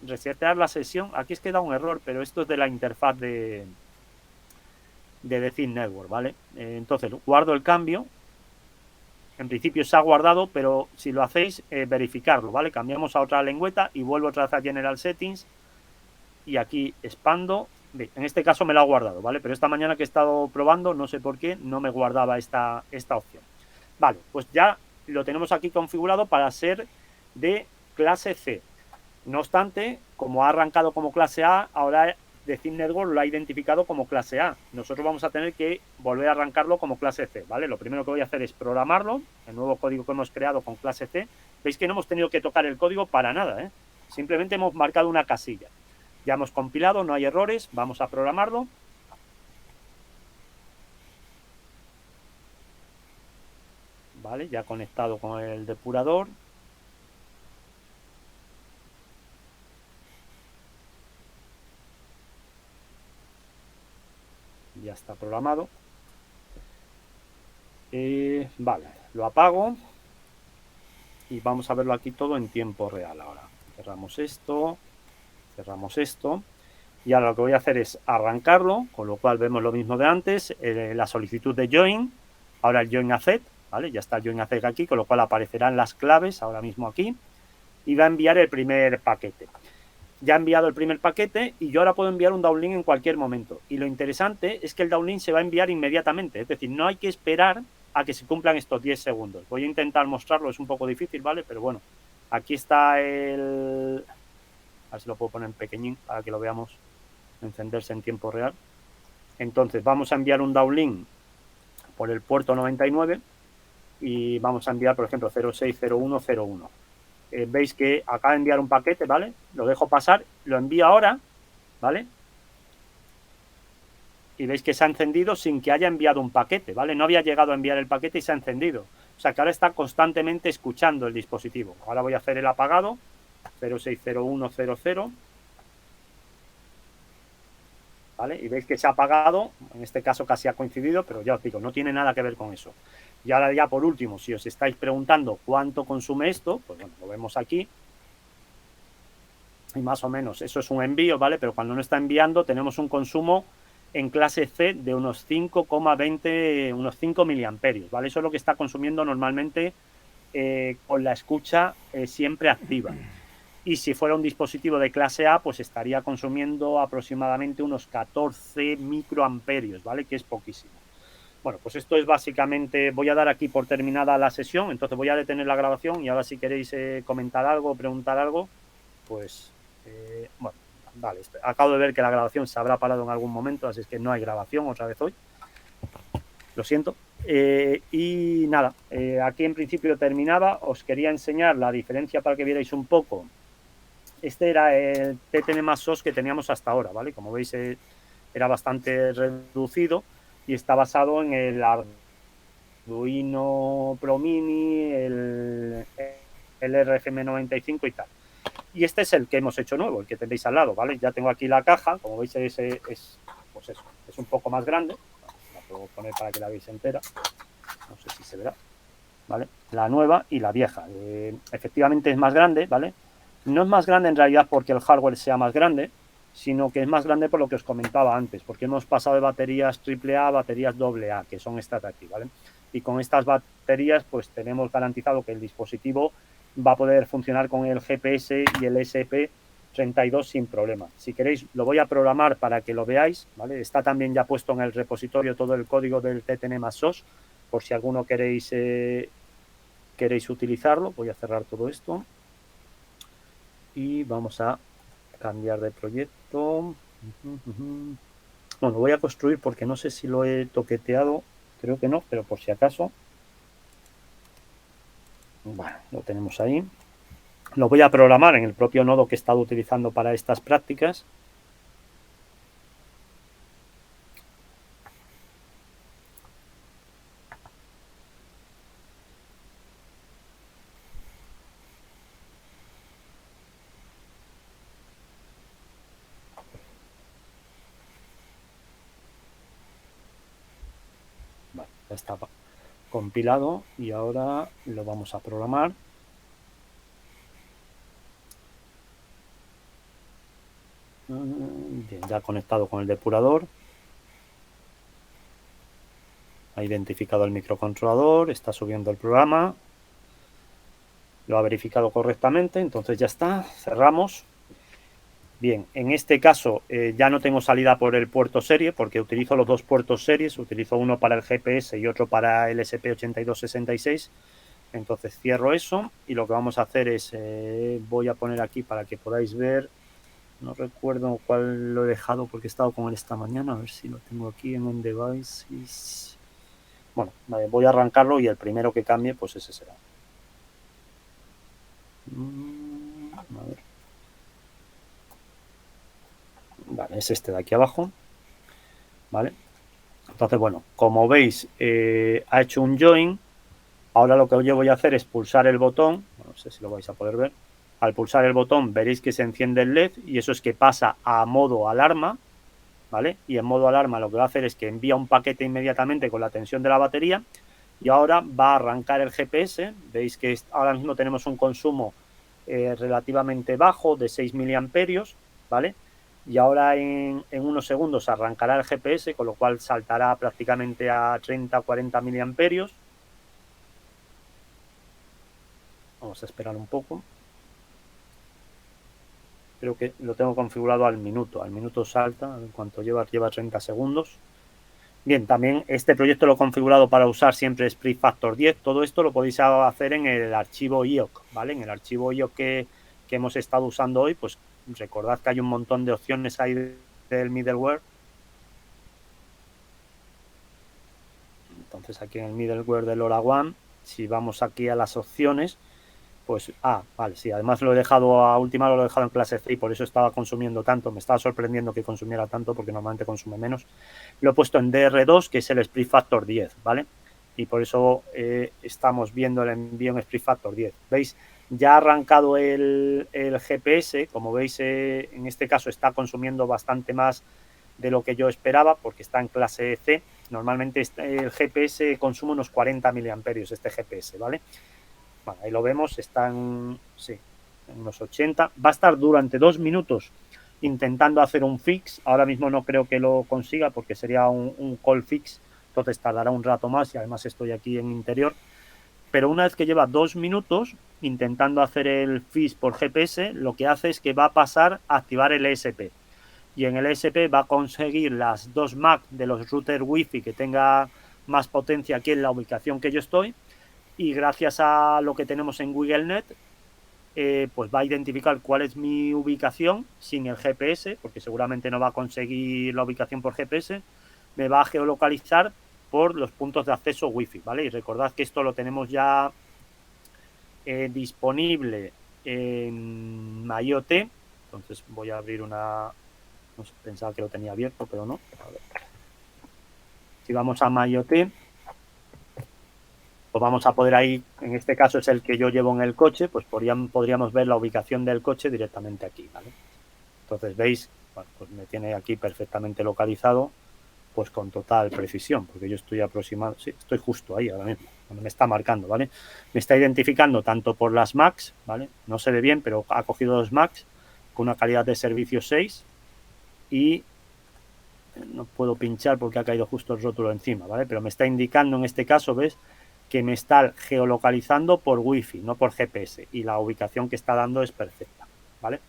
resetear la sesión. Aquí es que da un error, pero esto es de la interfaz de Decir Network, ¿vale? Entonces, guardo el cambio. En principio se ha guardado, pero si lo hacéis, verificarlo, ¿vale? Cambiamos a otra lengüeta y vuelvo otra vez a General Settings y aquí expando. En este caso me lo ha guardado, ¿vale? Pero esta mañana que he estado probando, no sé por qué, no me guardaba esta opción. Vale, pues ya lo tenemos aquí configurado para ser de clase C. No obstante, como ha arrancado como clase A, ahora Decir Network lo ha identificado como clase A. Nosotros vamos a tener que volver a arrancarlo como clase C, ¿vale? Lo primero que voy a hacer es programarlo, el nuevo código que hemos creado con clase C. Veis que no hemos tenido que tocar el código para nada, ¿eh? Simplemente hemos marcado una casilla. Ya hemos compilado, no hay errores, vamos a programarlo. Vale, ya conectado con el depurador. Ya está programado. Vale, lo apago y vamos a verlo aquí todo en tiempo real ahora. Cerramos esto y ahora lo que voy a hacer es arrancarlo, con lo cual vemos lo mismo de antes, la solicitud de join, ahora el join accept, ¿vale? Ya está el join accept aquí, con lo cual aparecerán las claves ahora mismo aquí y va a enviar el primer paquete. Ya ha enviado el primer paquete y yo ahora puedo enviar un downlink en cualquier momento. Y lo interesante es que el downlink se va a enviar inmediatamente. Es decir, no hay que esperar a que se cumplan estos 10 segundos. Voy a intentar mostrarlo, es un poco difícil, ¿vale? Pero bueno, aquí está el... A ver si lo puedo poner en pequeñín para que lo veamos encenderse en tiempo real. Entonces vamos a enviar un downlink por el puerto 99 y vamos a enviar, por ejemplo, 060101. Veis que acaba de enviar un paquete, ¿vale? Lo dejo pasar, lo envío ahora, ¿vale? Y veis que se ha encendido sin que haya enviado un paquete, ¿vale? No había llegado a enviar el paquete y se ha encendido. O sea que ahora está constantemente escuchando el dispositivo. Ahora voy a hacer el apagado, 060100, ¿vale? Y veis que se ha apagado, en este caso casi ha coincidido, pero ya os digo, no tiene nada que ver con eso. Y ahora ya por último, si os estáis preguntando cuánto consume esto, pues bueno, lo vemos aquí. Y más o menos, eso es un envío, ¿vale? Pero cuando no está enviando tenemos un consumo en clase C de unos 5,20, unos 5 miliamperios, ¿vale? Eso es lo que está consumiendo normalmente con la escucha siempre activa. Y si fuera un dispositivo de clase A, pues estaría consumiendo aproximadamente unos 14 microamperios, ¿vale? Que es poquísimo. Bueno, pues esto es básicamente, voy a dar aquí por terminada la sesión, entonces voy a detener la grabación y ahora si queréis comentar algo, preguntar algo, pues, bueno, vale, acabo de ver que la grabación se habrá parado en algún momento, así es que no hay grabación otra vez hoy, lo siento. Y nada, aquí en principio terminaba, os quería enseñar la diferencia para que vierais un poco. Este era el TTN más SOS que teníamos hasta ahora, ¿vale? Como veis, era bastante reducido y está basado en el Arduino Pro Mini, el RFM95 y tal. Y este es el que hemos hecho nuevo, el que tenéis al lado, ¿vale? Ya tengo aquí la caja, como veis pues eso, es un poco más grande. La puedo poner para que la veáis entera. No sé si se verá, ¿vale? La nueva y la vieja. Efectivamente es más grande, ¿vale? No es más grande en realidad porque el hardware sea más grande, sino que es más grande por lo que os comentaba antes, porque hemos pasado de baterías AAA a baterías AA, que son estas de aquí, ¿vale? Y con estas baterías pues tenemos garantizado que el dispositivo va a poder funcionar con el GPS y el SP32 sin problema. Si queréis lo voy a programar para que lo veáis, ¿vale? Está también ya puesto en el repositorio todo el código del TTN+SOS, por si alguno queréis utilizarlo. Voy a cerrar todo esto y vamos a cambiar de proyecto. Bueno, voy a construir porque no sé si lo he toqueteado, creo que no, pero por si acaso. Bueno, lo tenemos ahí. Lo voy a programar en el propio nodo que he estado utilizando para estas prácticas. Vale, ya está compilado y ahora lo vamos a programar. Bien, ya conectado con el depurador. Ha identificado el microcontrolador, está subiendo el programa. Lo ha verificado correctamente, entonces ya está, cerramos. Bien, en este caso ya no tengo salida por el puerto serie porque utilizo los dos puertos series, utilizo uno para el GPS y otro para el SP8266. Entonces cierro eso y lo que vamos a hacer es, voy a poner aquí para que podáis ver, no recuerdo cuál lo he dejado porque he estado con él esta mañana, a ver si lo tengo aquí en On Devices. Bueno, vale, voy a arrancarlo y el primero que cambie pues ese será. A ver. Vale, es este de aquí abajo, ¿vale? Entonces, bueno, como veis, ha hecho un join. Ahora lo que yo voy a hacer es pulsar el botón, no sé si lo vais a poder ver. Al pulsar el botón veréis que se enciende el LED y eso es que pasa a modo alarma, ¿vale? Y en modo alarma lo que va a hacer es que envía un paquete inmediatamente con la tensión de la batería y ahora va a arrancar el GPS. Veis que ahora mismo tenemos un consumo relativamente bajo de 6 miliamperios, ¿vale? Y ahora en unos segundos arrancará el GPS, con lo cual saltará prácticamente a 30-40 miliamperios. Vamos a esperar un poco. Creo que lo tengo configurado al minuto. Al minuto salta, en cuanto lleva 30 segundos. Bien, también este proyecto lo he configurado para usar siempre Sprint Factor 10. Todo esto lo podéis hacer en el archivo IOC, ¿vale? En el archivo IOC que hemos estado usando hoy, pues recordad que hay un montón de opciones ahí del middleware. Entonces aquí en el middleware de LoRaWAN, si vamos aquí a las opciones, pues, vale, sí, además lo he dejado a última, lo he dejado en clase C y por eso estaba consumiendo tanto, me estaba sorprendiendo que consumiera tanto porque normalmente consume menos. Lo he puesto en DR2, que es el Split Factor 10, ¿vale? Y por eso estamos viendo el envío en Split Factor 10. ¿Veis? Ya ha arrancado el GPS, como veis, en este caso está consumiendo bastante más de lo que yo esperaba porque está en clase C. Normalmente el GPS consume unos 40 miliamperios, este GPS, ¿vale? Bueno, ahí lo vemos, están, sí, en unos 80. Va a estar durante 2 minutos intentando hacer un fix. Ahora mismo no creo que lo consiga porque sería un call fix, entonces tardará un rato más y además estoy aquí en interior. Pero una vez que lleva 2 minutos intentando hacer el fix por GPS, lo que hace es que va a pasar a activar el ESP. Y en el ESP va a conseguir las 2 MAC de los routers Wi-Fi que tenga más potencia aquí en la ubicación que yo estoy. Y gracias a lo que tenemos en GoogleNet, pues va a identificar cuál es mi ubicación sin el GPS, porque seguramente no va a conseguir la ubicación por GPS, me va a geolocalizar por los puntos de acceso Wi-Fi, ¿vale? Y recordad que esto lo tenemos ya disponible en MyOT, entonces voy a abrir una, no sé, pensaba que lo tenía abierto, pero no. A ver. Si vamos a MyOT, pues vamos a poder ahí, en este caso es el que yo llevo en el coche, pues podríamos ver la ubicación del coche directamente aquí, ¿vale? Entonces veis, bueno, pues me tiene aquí perfectamente localizado, pues con total precisión, porque yo estoy aproximado, sí, estoy justo ahí ahora mismo, me está marcando, ¿vale? Me está identificando tanto por las MACs, ¿vale? No se ve bien, pero ha cogido 2 MACs con una calidad de servicio 6 y no puedo pinchar porque ha caído justo el rótulo encima, ¿vale? Pero me está indicando en este caso, ¿ves? Que me está geolocalizando por Wi-Fi, no por GPS, y la ubicación que está dando es perfecta, ¿vale?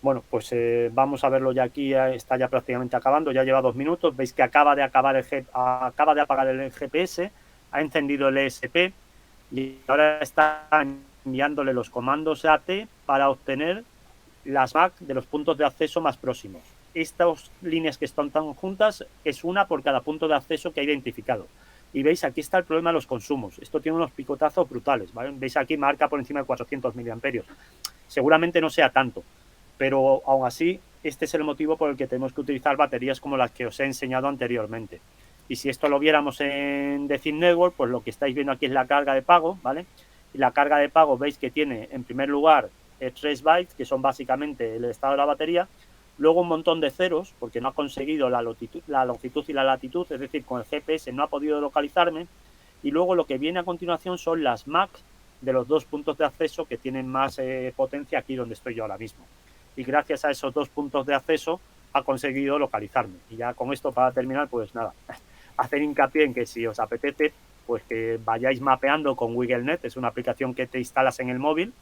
Bueno, pues vamos a verlo ya aquí, está ya prácticamente acabando, ya lleva 2 minutos, veis que acaba de apagar el GPS, ha encendido el ESP y ahora está enviándole los comandos AT para obtener las MAC de los puntos de acceso más próximos. Estas líneas que están tan juntas es una por cada punto de acceso que ha identificado. Y veis, aquí está el problema de los consumos. Esto tiene unos picotazos brutales, ¿vale? Veis aquí marca por encima de 400 miliamperios. Seguramente no sea tanto, pero aún así, este es el motivo por el que tenemos que utilizar baterías como las que os he enseñado anteriormente. Y si esto lo viéramos en The Thin Network, pues lo que estáis viendo aquí es la carga de pago, ¿vale? Y la carga de pago veis que tiene, en primer lugar, 3 bytes, que son básicamente el estado de la batería, luego un montón de ceros, porque no ha conseguido la longitud y la latitud, es decir, con el GPS no ha podido localizarme, y luego lo que viene a continuación son las MAC de los 2 puntos de acceso que tienen más potencia aquí donde estoy yo ahora mismo. Y gracias a esos 2 puntos de acceso ha conseguido localizarme. Y ya con esto, para terminar, pues nada, hacer hincapié en que si os apetece, pues que vayáis mapeando con WiggleNet, es una aplicación que te instalas en el móvil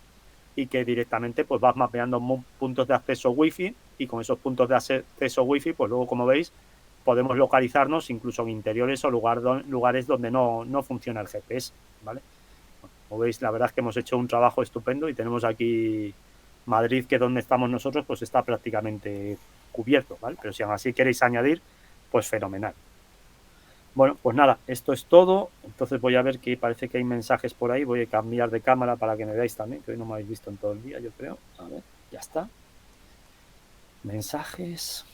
y que directamente pues vas mapeando puntos de acceso Wi-Fi y con esos puntos de acceso Wi-Fi, pues luego, como veis, podemos localizarnos incluso en interiores o lugares donde no funciona el GPS, ¿vale? Como veis, la verdad es que hemos hecho un trabajo estupendo y tenemos aquí Madrid, que es donde estamos nosotros, pues está prácticamente cubierto, ¿vale? Pero si aún así queréis añadir, pues fenomenal. Bueno, pues nada, esto es todo. Entonces voy a ver que parece que hay mensajes por ahí. Voy a cambiar de cámara para que me veáis también, que hoy no me habéis visto en todo el día, yo creo. A ver, ya está. Mensajes.